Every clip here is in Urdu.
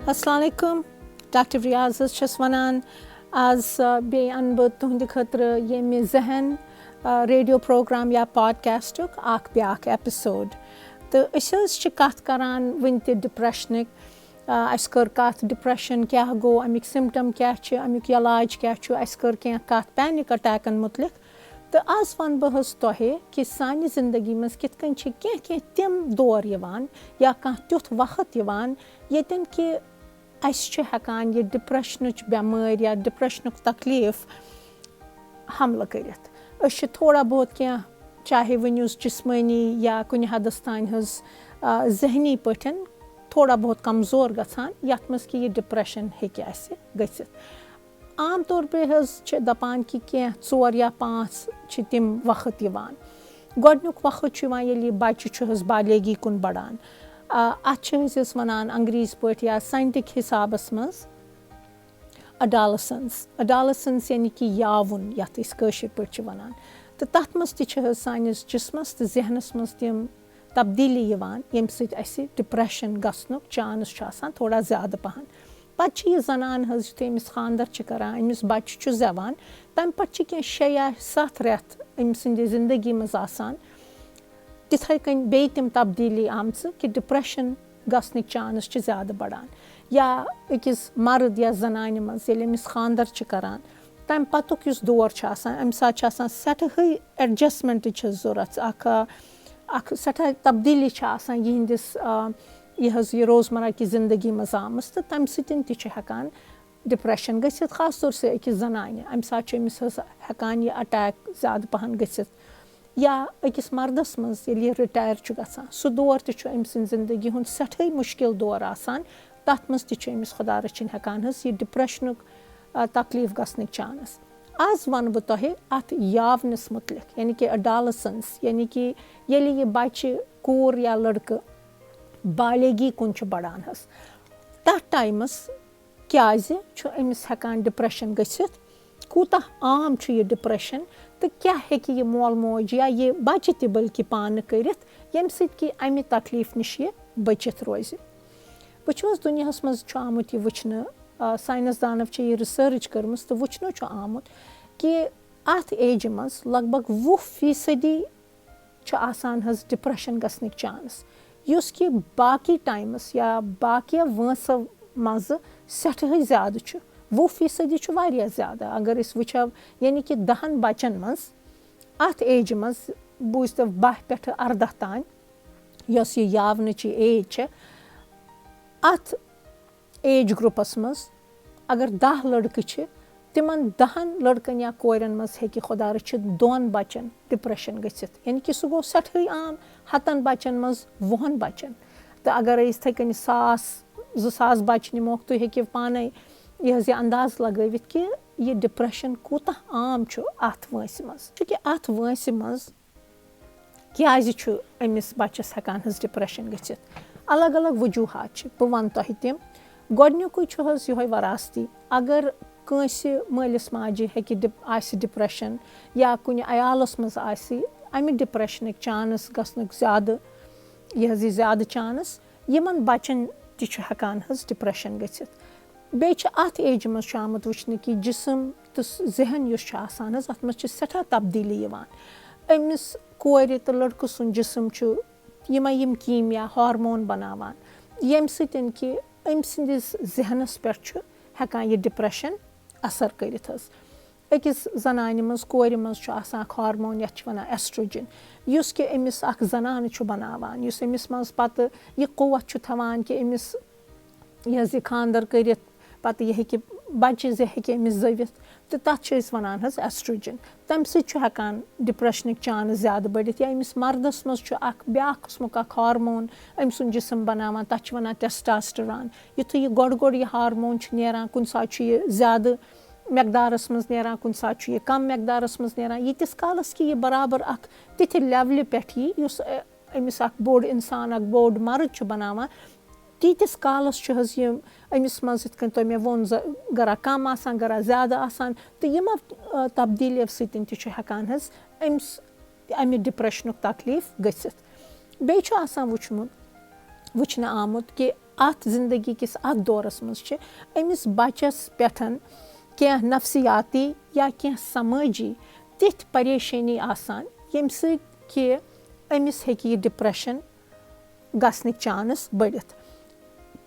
Assalamu alaikum. Dr. Riaz چھَس وَنان آز بیٚیہِ اَنہٕ بہٕ تُہٕنٛدِ خٲطرٕ ییٚمہِ ذہن ریڈیو پروگرام یا پاڈکاسٹُک اکھ بیٛاکھ ایپِسوڈ تہٕ أسۍ حظ چھِ کَتھ کَران وٕنہِ تہِ ڈِپریشنٕکۍ اَسہِ کٔر کَتھ ڈِپریشَن کیٛاہ گوٚو اَمِکۍ سِمٹَم کیٛاہ چھِ اَمیُک علاج کیٛاہ چھُ اَسہِ کٔر کینٛہہ کَتھ پینِک اَٹیکَن مُتعلِق تہٕ آز وَنہٕ بہٕ حظ تۄہہِ کہِ سانہِ زِندگی منٛز کِتھ کٔنۍ چھِ کینٛہہ تِم دور یِوان یا کانٛہہ تیُتھ وقت یِوان ییٚتٮ۪ن کہِ اَسہِ چھُ ہٮ۪کان یہِ ڈِپریشنٕچ بٮ۪مٲرۍ یا ڈِپریشنُک تکلیٖف حملہٕ کٔرِتھ أسۍ چھِ تھوڑا بہت کینٛہہ چاہے ؤنِوُس جِسمٲنی یا کُنہِ حدَس تانۍ حظ ذہنی پٲٹھۍ تھوڑا بہت کمزور گژھان یَتھ منٛز کہِ یہِ ڈِپریشَن ہیٚکہِ اَسہِ گٔژھِتھ عام طور پے حظ چھِ دَپان کہِ کینٛہہ 4 یا 5 چھِ تِم وقت یِوان گۄڈنیُک وقت چھُ یِوان ییٚلہِ یہِ بَچہِ چھُ حظ بالیغی کُن بَڑان اَتھ چھِ أسۍ وَنان انٛگریٖزۍ پٲٹھۍ یا ساینٹِک حِسابَس منٛز اَڈالسَنٕس یعنی کہِ یاوُن یَتھ أسۍ کٲشِر پٲٹھۍ چھِ وَنان تہٕ تَتھ منٛز تہِ چھِ حظ سٲنِس جِسمَس تہٕ ذہنَس منٛز تِم تبدیٖلی یِوان ییٚمہِ سۭتۍ اَسہِ ڈِپریشَن گژھنُک چانٕس چھُ آسان تھوڑا زیادٕ پَہَن پَتہٕ چھِ یہِ زَنان حظ یُتھُے أمِس خانٛدَر چھِ کَران أمِس بَچہِ چھُ زٮ۪وان تَمہِ پَتہٕ چھِ کینٛہہ 6 یا 7 رٮ۪تھ أمۍ سٕنٛدِ زِندگی منٛز آسان تِتھَے کٔنۍ بیٚیہِ تِم تبدیٖلی آمژٕ کہِ ڈِپریشَن گژھنٕکۍ چانٕس چھِ زیادٕ بَڑان یا أکِس مرد یا زَنانہِ منٛز ییٚلہِ أمِس خانٛدَر چھِ کَران تَمہِ پَتُک یُس دور چھُ آسان اَمہِ ساتہٕ چھِ آسان سٮ۪ٹھاہٕے ایڈجَسٹمٮ۪نٛٹٕچ حظ ضوٚرَتھ اَکھ سٮ۪ٹھاہ تبدیٖلی چھِ آسان یِہِنٛدِس یہِ حظ یہِ روزمرہ کہِ زِندگی منٛز آمٕژ تہٕ تَمہِ سۭتۍ تہِ چھُ ہٮ۪کان ڈِپریشَن گٔژھِتھ خاص طور سے أکِس زَنانہِ اَمہِ ساتہٕ چھُ أمِس حظ ہٮ۪کان یہِ اَٹیک زیادٕ پَہَن گٔژھِتھ یا أکِس مردَس منٛز ییٚلہِ یہِ رِٹایر چھُ گژھان سُہ دور تہِ چھُ أمۍ سٕنٛدِ زِندگی ہُنٛد سٮ۪ٹھاہٕے مُشکِل دور آسان تَتھ منٛز تہِ چھُ أمِس خۄدا رٔچھِنۍ ہٮ۪کان حظ یہِ ڈِپریشنُک تکلیٖف گژھنٕکۍ چانٕس آز وَنہٕ بہٕ تۄہہِ اَتھ یاونَس مُتعلِق یعنی کہِ اَڈالسَنٕس یعنی کہِ ییٚلہِ یہِ بَچہِ کوٗر یا لٔڑکہٕ بالیغی کُن چھُ بَڑان حظ تَتھ ٹایمَس کیٛازِ چھُ أمِس ہٮ۪کان ڈِپریشَن گٔژھِتھ کوٗتاہ عام چھُ یہِ ڈِپریشَن تہٕ کیٛاہ ہیٚکہِ یہِ مول موج یا یہِ بَچہِ تہِ بٔلکہِ پانہٕ کٔرِتھ ییٚمہِ سۭتۍ کہِ اَمہِ تکلیٖف نِش یہِ بٔچِتھ روزِ وٕچھو حظ دُنیاہَس منٛز چھُ آمُت یہِ وٕچھنہٕ ساینَسدانو چھِ یہِ رِسٲرٕچ کٔرمٕژ تہٕ وٕچھنہٕ چھُ آمُت کہِ اَتھ ایجہِ منٛز لگ بگ 20% چھُ آسان حظ ڈِپریشَن گژھنٕکۍ چانٕس یُس کہِ باقٕے ٹایمَس یا باقیو وٲنٛسو منٛزٕ سٮ۪ٹھاہٕے زیادٕ چھُ 20% چھُ واریاہ زیادٕ اگر أسۍ وٕچھو یعنی کہِ 10 بَچَن منٛز اَتھ ایجہِ منٛز بوٗزۍتو 12 پٮ۪ٹھٕ 18 تانۍ یۄس یہِ یاونٕچ یہِ ایج چھِ اَتھ ایج گرُپَس منٛز اگر 10 لٔڑکہٕ چھِ تِمَن 10 لٔڑکَن یا کورٮ۪ن منٛز ہیٚکہِ خۄدا رٔچھِتھ 2 بَچَن ڈِپریشَن گٔژھِتھ یعنی کہِ سُہ گوٚو سٮ۪ٹھاہٕے عام 100 بَچَن منٛز 20 بَچَن تہٕ اگر أسۍ یِتھَے کٔنۍ 1000-2000 بَچہِ نِموکھ تُہۍ ہیٚکِو پانَے یہِ حظ یہِ انداز لگٲوِتھ کہِ یہِ ڈِپریشَن کوٗتاہ عام چھُ اَتھ وٲنٛسہِ منٛز چوٗنٛکہِ اَتھ وٲنٛسہِ منٛز کیٛازِ چھُ أمِس بَچَس ہٮ۪کان حظ ڈِپریشَن گٔژھِتھ الگ الگ وجوٗہات چھِ بہٕ وَنہٕ تۄہہِ تِم گۄڈنیُکُے چھُ حظ یِہوٚے وَراستی اگر کٲنٛسہِ مٲلِس ماجہِ ہیٚکہِ آسہِ ڈِپریشَن یا کُنہِ عیالَس منٛز آسہِ اَمہِ ڈِپریشنٕکۍ چانٕس گژھنُک زیادٕ یہِ حظ یہِ زیادٕ چانٕس یِمَن بَچَن تہِ چھُ ہٮ۪کان حظ ڈِپریشَن گٔژھِتھ بیٚیہِ چھِ اَتھ ایجہِ منٛز چھُ آمُت وٕچھنہٕ کہِ جِسم تہٕ ذہن یُس چھُ آسان حظ اَتھ منٛز چھِ سٮ۪ٹھاہ تبدیٖلی یِوان أمِس کورِ تہٕ لٔڑکہٕ سُنٛد جِسم چھُ یِم کیٖمیا ہارمون بَناوان ییٚمہِ سۭتۍ کہِ أمۍ سٕنٛدِس ذہنَس پٮ۪ٹھ چھُ ہٮ۪کان یہِ ڈِپریشَن اَثر کٔرِتھ حظ أکِس زَنانہِ منٛز کورِ منٛز چھُ آسان اَکھ ہارمون یَتھ چھِ وَنان ایسٹروجن یُس کہِ أمِس اَکھ زَنانہٕ چھُ بَناوان یُس أمِس منٛز پَتہٕ یہِ قوت چھُ تھاوان کہِ أمِس یہِ حظ یہِ خانٛدَر کٔرِتھ پَتہٕ یہِ ہیٚکہِ بَچہِ زِ ہیٚکہِ أمِس زٔوِتھ تہٕ تَتھ چھِ أسۍ وَنان حظ ایسٹروجن تَمہِ سۭتۍ چھُ ہٮ۪کان ڈِپریشنٕکۍ چانٕس زیادٕ بٔڑِتھ یا أمِس مردَس منٛز چھُ اَکھ بیٛاکھ قٕسمُک اَکھ ہارمون أمۍ سُنٛد جِسم بَناوان تَتھ چھِ وَنان ٹیسٹاسٹران یُتھُے یہِ گۄڈٕ یہِ ہارمون چھُ نیران کُنہِ ساتہٕ چھُ یہِ زیادٕ مٮ۪قدارَس منٛز نیران کُنہِ ساتہٕ چھُ یہِ کَم مٮ۪قدارَس منٛز نیران ییٖتِس کالَس کہِ یہِ برابر اَکھ تِتھِ لٮ۪ولہِ پٮ۪ٹھ یی یُس أمِس اَکھ بوٚڑ اِنسان اَکھ بوٚڑ مرد چھُ بَناوان تیٖتِس کالَس چھُ حظ یہِ أمِس منٛز یِتھ کٔنۍ تۄہہِ مےٚ ووٚن گرا کَم آسان گرا زیادٕ آسان تہٕ یِمو تبدیٖلیو سۭتۍ تہِ چھُ ہٮ۪کان حظ أمِس اَمہِ ڈِپریشنُک تکلیٖف گٔژھِتھ بیٚیہِ چھُ آسان وٕچھنہٕ آمُت کہِ اَتھ زِندگی کِس اَتھ دورَس منٛز چھِ أمِس بَچَس پٮ۪ٹھ کینٛہہ نفسیاتی یا کینٛہہ سمٲجی تِتھۍ پریشٲنی آسان ییٚمہِ سۭتۍ کہِ أمِس ہیٚکہِ یہِ ڈِپریشَن گژھنٕکۍ چانٕس بٔڑِتھ.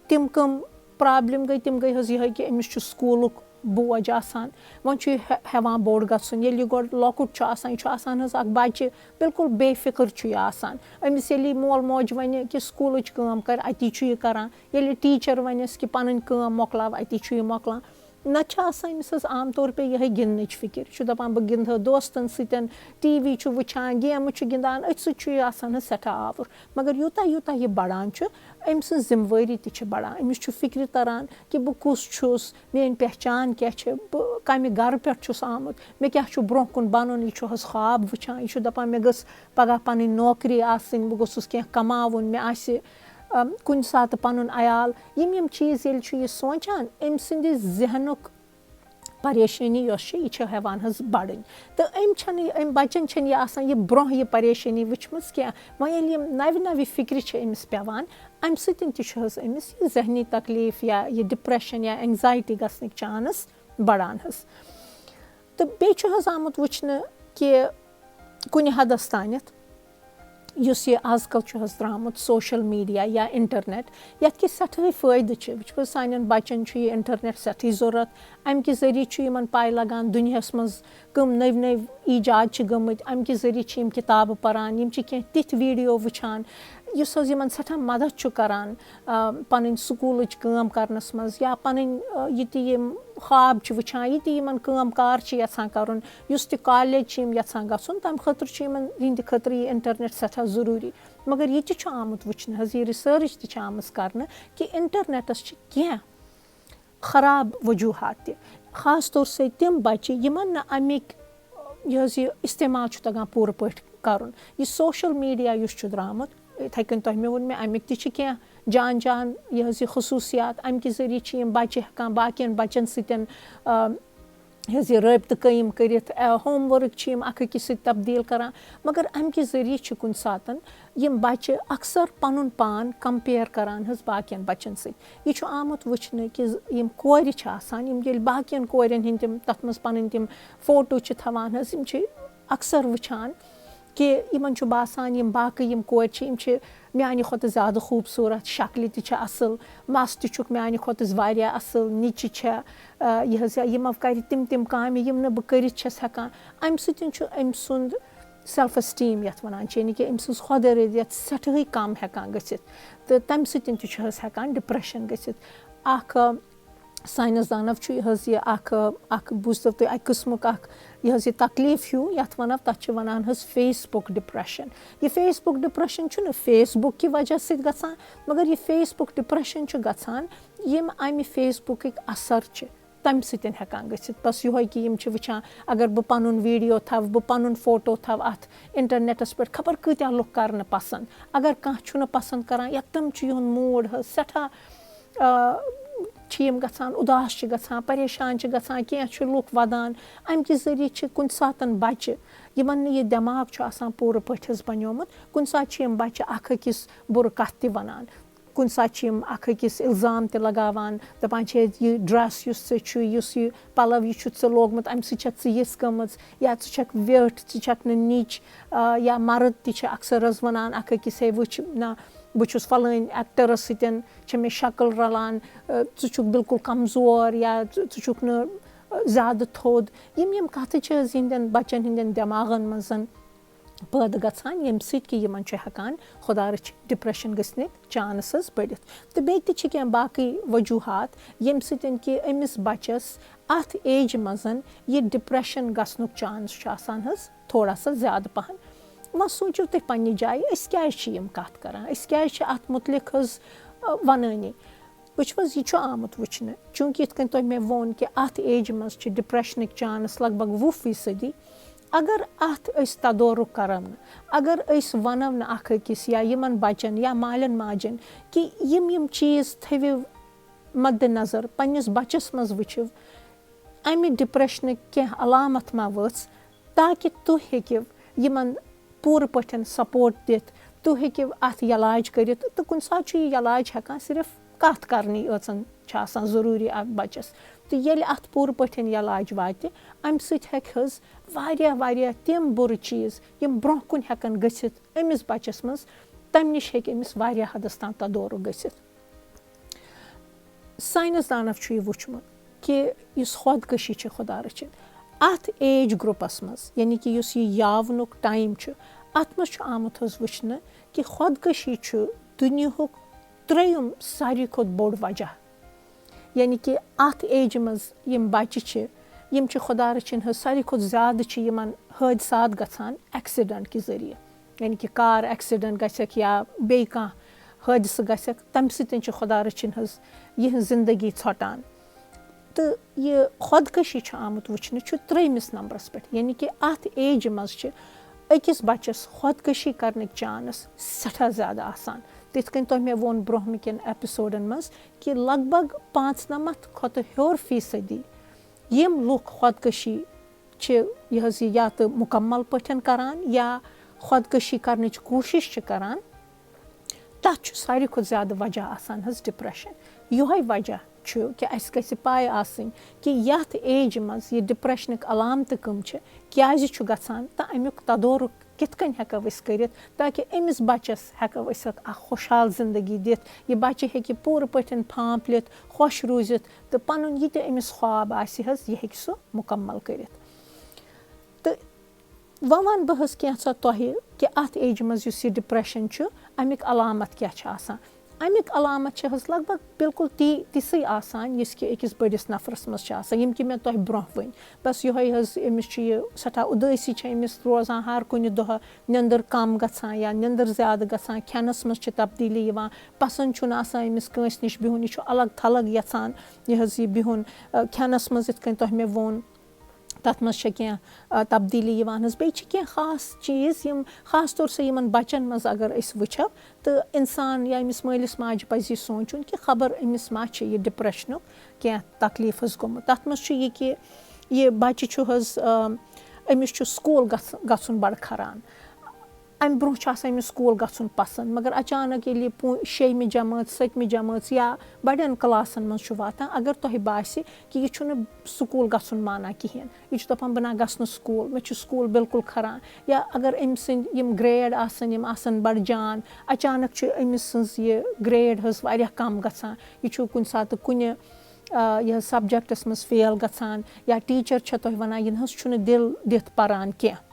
تِم کٕم پرٛابلِم گٔے تِم گٔے حظ یِہوٚے کہِ أمِس چھُ سکوٗلُک بوج آسان, وۄنۍ چھُ یہِ ہٮ۪وان بوٚڑ گژھُن. ییٚلہِ یہِ گۄڈٕ لۄکُٹ چھُ آسان, یہِ چھُ آسان حظ اَکھ بَچہِ بِلکُل بے فِکر چھُ یہِ آسان. أمِس ییٚلہِ یہِ مول موج وَنہِ کہِ سکوٗلٕچ کٲم کَرِ اَتی چھُ یہِ کَران, ییٚلہِ یہِ ٹیٖچَر وَنٮ۪س کہِ پَنٕنۍ کٲم مۄکلاو اَتی چھُ یہِ مۄکلاوان. نَتہٕ چھِ آسان أمِس حظ عام طور پے یِہوٚے گِنٛدنٕچ فِکِر. یہِ چھُ دَپان بہٕ گِنٛدٕ ہا دوستَن سۭتۍ, ٹی وی چھُ وٕچھان, گیمہٕ چھُ گِنٛدان, أتھۍ سۭتۍ چھُ یہِ آسان حظ سٮ۪ٹھاہ آوُر. مگر یوٗتاہ یوٗتاہ یہِ بَڑان چھُ أمۍ سٕنٛز ذِمہٕ وٲری تہِ چھِ بَڑان. أمِس چھُ فِکرِ تَران کہِ بہٕ کُس چھُس, میٛٲنۍ پہچان کیٛاہ چھِ, بہٕ کَمہِ گَرٕ پٮ۪ٹھ چھُس آمُت, مےٚ کیٛاہ چھُ برٛونٛہہ کُن بَنُن. یہِ چھُ حظ خواب وٕچھان, یہِ چھُ دَپان مےٚ گٔژھ پَگاہ پَنٕنۍ نوکری آسٕنۍ, بہٕ گوٚژھُس کینٛہہ کَماوُن, مےٚ آسہِ کُنہِ ساتہٕ پَنُن عیال. یِم چیٖز ییٚلہِ چھُ یہِ سونٛچان أمۍ سٕنٛدِ ذہنُک پریشٲنی یۄس چھِ یہِ چھِ ہٮ۪وان حظ بَڑٕنۍ. تہٕ أمۍ بَچَن چھَنہٕ یہِ آسان یہِ برٛونٛہہ یہِ پریشٲنی وٕچھمٕژ کینٛہہ. وۄنۍ ییٚلہِ یِم نَوِ نَوِ فِکرِ چھِ أمِس پٮ۪وان, اَمہِ سۭتۍ تہِ چھُ حظ أمِس یہِ ذہنی تکلیٖف یا یہِ ڈِپریشَن یا اٮ۪نزایٹی گژھنٕکۍ چانٕس بَڑان حظ. تہٕ بیٚیہِ چھُ حظ آمُت وٕچھنہٕ کہِ کُنہِ حدَس تانٮ۪تھ یُس یہِ آز کَل چھُ حظ درٛامُت سوشَل میٖڈیا یا اِنٹَرنٮ۪ٹ, یَتھ کہِ سٮ۪ٹھاہ فٲیدٕ چھِ. وٕچھو سانٮ۪ن بَچَن چھُ یہِ اِنٹَرنٮ۪ٹ سٮ۪ٹھٕے ضوٚرَتھ. اَمہِ کہِ ذٔریعہٕ چھُ یِمَن پَے لَگان دُنیاہَس منٛز کٕم نٔوۍ نٔوۍ ایٖجاد چھِ گٔمٕتۍ. اَمہِ کہِ ذٔریعہٕ چھِ یِم کِتابہٕ پَران, یِم چھِ کینٛہہ تِتھۍ ویٖڈیو وٕچھان یُس حظ یِمَن سٮ۪ٹھاہ مَدَد چھُ کَران پَنٕنۍ سکوٗلٕچ کٲم کَرنَس منٛز یا پَنٕنۍ یہِ تہِ یِم خواب چھِ وٕچھان, یہِ تہِ یِمَن کٲم کار چھِ یَژھان کَرُن, یُس تہِ کالیج چھِ یِم یَژھان گژھُن, تَمہِ خٲطرٕ چھُ یِمَن ہِنٛدِ خٲطرٕ یہِ اِنٹَرنٮ۪ٹ سٮ۪ٹھاہ ضٔروٗری. مگر یہِ تہِ چھُ آمُت وٕچھنہٕ حظ, یہِ رِسٲرٕچ تہِ چھِ آمٕژ کَرنہٕ کہِ اِنٹَرنٮ۪ٹَس چھِ کینٛہہ خراب وجوٗہات تہِ, خاص طور سۭتۍ تِم بَچہِ یِمَن نہٕ اَمِکۍ یہِ حظ یہِ اِستعمال چھُ تَگان پوٗرٕ پٲٹھۍ کَرُن. یہِ سوشَل میٖڈیا یُس چھُ درٛامُت, یِتھَے کٔنۍ تۄہہِ مےٚ ووٚن مےٚ اَمِکۍ تہِ چھِ کینٛہہ جان جان یہِ حظ یہِ خصوٗصیات. اَمہِ کہِ ذٔریعہٕ چھِ یِم بَچہِ ہٮ۪کان باقٕیَن بَچَن سۭتۍ یہِ حظ یہِ رٲبطہٕ قٲیِم کٔرِتھ, ہوم ؤرٕک چھِ یِم اَکھ أکِس سۭتۍ تبدیٖل کَران. مگر اَمہِ کہِ ذٔریعہٕ چھِ کُنہِ ساتہٕ یِم بَچہِ اَکثر پَنُن پان کَمپِیَر کَران حظ باقٕیَن بَچَن سۭتۍ. یہِ چھُ آمُت وٕچھنہٕ کہِ یِم کورِ چھِ آسان, یِم ییٚلہِ باقٕیَن کورٮ۪ن ہِنٛدۍ تِم تَتھ منٛز پَنٕنۍ تِم فوٹوٗ چھِ تھاوان حظ, یِم چھِ اَکثر وٕچھان کہِ یِمَن چھُ باسان یِم باقٕے یِم کورِ چھِ یِم چھِ میٛانہِ کھۄتہٕ زیادٕ خوٗبصوٗرت, شکلہِ تہِ چھِ اَصٕل, مَس تہِ چھُکھ میٛانہِ کھۄتہٕ واریاہ اَصٕل, نِچہِ چھےٚ یہِ حظ یِمو کَرِ تِم کامہِ یِم نہٕ بہٕ کٔرِتھ چھَس ہٮ۪کان. اَمہِ سۭتۍ چھُ أمۍ سُنٛد سٮ۪لٕف اٮ۪سٹیٖم یَتھ وَنان چھِ, یعنی کہِ أمۍ سٕنٛز خۄد رٲضیت سٮ۪ٹھاہٕے کَم ہٮ۪کان گٔژھِتھ. تہٕ تَمہِ سۭتۍ تہِ چھُ حظ ہٮ۪کان ڈِپریشَن گٔژھِتھ. اَکھ ساینَس دانو چھُ یہِ حظ یہِ اَکھ بوٗزتو تُہۍ اَکہِ قٕسمُک اَکھ یہِ حظ یہِ تکلیٖف ہیوٗ یَتھ وَنو, تَتھ چھِ وَنان حظ فیس بُک ڈِپریشَن. یہِ فیس بُک ڈِپریشَن چھُنہٕ فیس بُک کہِ وجہ سۭتۍ گژھان, مگر یہِ فیس بُک ڈِپریشَن چھُ گژھان یِم اَمہِ فیس بُکٕکۍ اَثر چھِ تَمہِ سۭتۍ ہٮ۪کان گٔژھِتھ. بَس یِہوٚے کہِ یِم چھِ وٕچھان اگر بہٕ پَنُن ویٖڈیو تھاوٕ, بہٕ پَنُن فوٹو تھاوٕ اَتھ اِنٹَرنٮ۪ٹَس پٮ۪ٹھ, خبر کۭتیاہ لُکھ کَرنہٕ پَسنٛد. اگر کانٛہہ چھُنہٕ پَسنٛد کَران یَکدَم چھُ یِہُنٛد موٗڈ حظ سٮ۪ٹھاہ چھِ یِم گژھان, اُداس چھِ گژھان, پریشان چھِ گژھان, کینٛہہ چھِ لُکھ وَدان. اَمہِ کہِ ذٔریعہٕ چھِ کُنہِ ساتہٕ بَچہِ یِمَن نہٕ یہِ دٮ۪ماغ چھُ آسان پوٗرٕ پٲٹھۍ حظ بنیومُت, کُنہِ ساتہٕ چھِ یِم بَچہِ اَکھ أکِس بُرٕ کَتھٕ تہِ وَنان, کُنہِ ساتہٕ چھِ یِم اَکھ أکِس اِلزام تہِ لگاوان, دَپان چھِ یہِ ڈرٛٮ۪س یُس ژےٚ چھُ, یُس یہِ پَلَو یہِ چھُتھ ژےٚ لوگمُت, اَمہِ سۭتۍ چھَکھ ژٕ یِژھ گٔمٕژ, یا ژٕ چھَکھ ویٹھ, ژٕ چھَکھ نہٕ نِچ. یا مَرٕد تہِ چھِ اَکثر حظ وَنان اَکھ أکِس, ہے وٕچھ نہ بہٕ چھُس فَلٲنۍ ایٚکٹَرَس سۭتۍ چھےٚ مےٚ شکٕل رَلان, ژٕ چھُکھ بِلکُل کمزور یا ژٕ چھُکھ نہٕ زیادٕ تھوٚد. یِم کَتھٕ چھِ حظ یِہِنٛدٮ۪ن بَچَن ہِنٛدٮ۪ن دٮ۪ماغَن منٛز پٲدٕ گژھان, ییٚمہِ سۭتۍ کہِ یِمَن چھُ ہٮ۪کان خۄدا رٔچھِنۍ ڈِپریشَن گٔژھنٕکۍ چانٕس حظ بٔڑِتھ. تہٕ بیٚیہِ تہِ چھِ کینٛہہ باقٕے وجوٗہات ییٚمہِ سۭتۍ کہِ أمِس بَچَس اَتھ ایجہِ منٛز یہِ ڈِپریشَن گژھنُک چانٕس چھُ آسان حظ تھوڑا سا زیادٕ پَہَن. وۄنۍ سوٗنٛچِو تُہۍ پنٛنہِ جایہِ أسۍ کیٛازِ چھِ یِم کَتھ کَران, أسۍ کیٛازِ چھِ اَتھ مُتعلِق حظ وَنٲنی. وٕچھو حظ یہِ چھُ آمُت وٕچھنہٕ چوٗنٛکہِ یِتھ کٔنۍ تۄہہِ مےٚ ووٚن کہِ اَتھ ایجہِ منٛز چھِ ڈِپریشنٕکۍ چانٕس لگ بگ 20%. اگر اَتھ أسۍ تدورُک کَرو نہٕ, اگر أسۍ وَنو نہٕ اَکھ أکِس یا یِمَن بَچَن یا مالٮ۪ن ماجٮ۪ن کہِ یِم چیٖز تھٲوِو مَدِ نظر, پنٛنِس بَچَس منٛز وٕچھِو اَمہِ ڈِپریشنٕکۍ کینٛہہ علامت ما ؤژھ, تاکہِ تُہۍ ہیٚکِو یِمَن پوٗرٕ پٲٹھۍ سپوٹ دِتھ, تُہۍ ہیٚکِو اَتھ علاج کٔرِتھ. تہٕ کُنہِ ساتہٕ چھُ یہِ علاج ہٮ۪کان صرف کَتھ کَرنی یٲژَن چھِ آسان ضروٗری اَکھ بَچَس تہٕ ییٚلہِ اَتھ پوٗرٕ پٲٹھۍ علاج واتہِ اَمہِ سۭتۍ ہیٚکہِ حظ واریاہ تِم بُرٕ چیٖز یِم برونٛہہ کُن ہٮ۪کَن گٔژھِتھ أمِس بَچَس منٛز تَمہِ نِش ہیٚکہِ أمِس واریاہ حدَس تام تدورُک گٔژھِتھ. ساینَس دانو چھُ یہِ وٕچھمُت کہِ یُس خۄدکٔشی چھِ خۄدا رٔچھِنۍ اَتھ ایج گرُپَس منٛز یعنی کہِ یُس یہِ یاونُک ٹایم چھُ اَتھ منٛز چھُ آمُت حظ وٕچھنہٕ کہِ خۄدکٔشی چھُ دُنیاہُک 3یِم ساروی کھۄتہٕ بوٚڑ وجہ. یعنی کہِ اَتھ ایجہِ منٛز یِم بَچہِ چھِ یِم چھِ خۄدا رٔچھِنۍ حظ ساروی کھۄتہٕ زیادٕ چھِ یِمَن حٲدثات گژھان ایٚکسِڈَنٛٹ کہِ ذٔریعہٕ یعنی کہِ کار ایٚکسِڈَنٛٹ گژھٮ۪کھ یا بیٚیہِ کانٛہہ حٲدثہٕ گژھٮ۪کھ تَمہِ سۭتۍ چھِ خۄدا رٔچھِنۍ حظ یِہٕنٛز زندگی ژھۄٹان. تہٕ یہِ خۄدکٔشی چھُ آمُت وٕچھنہٕ چھُ 3یمِس نمبرَس پٮ۪ٹھ یعنی کہِ اَتھ ایجہِ منٛز چھِ أکِس بَچَس خۄدکٔشی کَرنٕکۍ چانٕس سٮ۪ٹھاہ زیادٕ آسان. تِتھ کٔنۍ تۄہہِ مےٚ ووٚن برونٛہہ کٮ۪ن ایپِسوڈَن منٛز کہِ لگ بگ 95 کھۄتہٕ ہیوٚر فیٖصدی یِم لُکھ خۄدکٔشی چھِ یہِ حظ یہِ یا تہٕ مُکمل پٲٹھۍ کَران یا خۄدکٔشی کَرنٕچ کوٗشِش چھِ کَران تَتھ چھُ ساروی کھۄتہٕ زیادٕ وجہ آسان حظ ڈِپریشَن. یِہوٚے وجہ چھُ کہِ اَسہِ گژھِ پاے آسٕنۍ کہِ یَتھ ایجہِ منٛز یہِ ڈِپریشنٕکۍ علامتہٕ کٕم چھِ کیٛازِ چھُ گژھان تہٕ اَمیُک تدورُک کِتھ کٔنۍ ہٮ۪کو أسۍ کٔرِتھ تاکہِ أمِس بَچَس ہٮ۪کو أسۍ اَکھ خۄشحال زندگی دِتھ. یہِ بَچہِ ہیٚکہِ پوٗرٕ پٲٹھۍ پھامپلِتھ خۄش روٗزِتھ تہٕ پَنُن یہِ تہِ أمِس خواب آسہِ حظ یہِ ہیٚکہِ سُہ مُکمل کٔرِتھ. تہٕ وۄنۍ وَنہٕ بہٕ حظ کینٛژھا تۄہہِ کہِ اَتھ ایجہِ منٛز یُس یہِ ڈِپریشَن چھُ اَمِکۍ علامت کیٛاہ چھِ آسان. اَمِکۍ علامت چھِ حظ لگ بگ بِلکُل تِژھٕے آسان یِژھ کہِ أکِس بٔڑِس نفرَس منٛز چھِ آسان یِم کہِ مےٚ تۄہہِ برونٛہہ ؤنۍ. بَس یِہوٚے حظ أمِس چھُ یہِ سٮ۪ٹھاہ اُدٲسی چھےٚ أمِس روزان ہر کُنہِ دۄہ نیٚنٛدٕر کَم گژھان یا نیٚنٛدٕر زیادٕ گژھان کھٮ۪نَس منٛز چھِ تبدیٖلی یِوان پَسنٛد چھُنہٕ آسان أمِس کٲنٛسہِ نِش بِہُن یہِ چھُ الگ تھلگ یَژھان یہِ حظ یہِ بِہُن کھٮ۪نَس منٛز یِتھ کٔنۍ تۄہہِ مےٚ ووٚن تَتھ منٛز چھےٚ کینٛہہ تبدیٖلی یِوان حظ. بیٚیہِ چھِ کینٛہہ خاص چیٖز یِم خاص طور سے یِمَن بَچَن منٛز اگر أسۍ وٕچھو تہٕ اِنسان یا أمِس مٲلِس ماجہِ پَزِ یہِ سونٛچُن کہِ خبر أمِس ما چھِ یہِ ڈِپریشنُک کینٛہہ تکلیٖف حظ گوٚمُت. تَتھ منٛز چھُ یہِ کہِ یہِ بَچہِ چھُ حظ أمِس چھُ سکوٗل گژھُن بَڑٕ کھَران. اَمہِ برونٛہہ چھُ آسان أمِس سکوٗل گژھُن پَسنٛد مگر اچانک ییٚلہِ یہِ 6مہِ جمٲژ 7مہِ جمٲژ یا بَڑٮ۪ن کلاسَن منٛز چھُ واتان اگر تۄہہِ باسہِ کہِ یہِ چھُنہٕ سکوٗل گژھُن مانان کِہیٖنۍ یہِ چھُ دَپان بہٕ نہ گژھٕ نہٕ سکوٗل مےٚ چھُ سکوٗل بِلکُل کھَران یا اگر أمۍ سٕنٛدۍ یِم گرٛیڈ آسَن یِم آسَن بَڑٕ جان اچانک چھُ أمۍ سٕنٛز یہِ گرٛیڈ حظ واریاہ کَم گژھان یہِ چھُ کُنہِ ساتہٕ کُنہِ یہِ حظ سَبجَکٹَس منٛز فیل گژھان یا ٹیٖچَر چھےٚ تۄہہِ وَنان یہِ نہ حظ چھُنہٕ دِل دِتھ پَران کینٛہہ.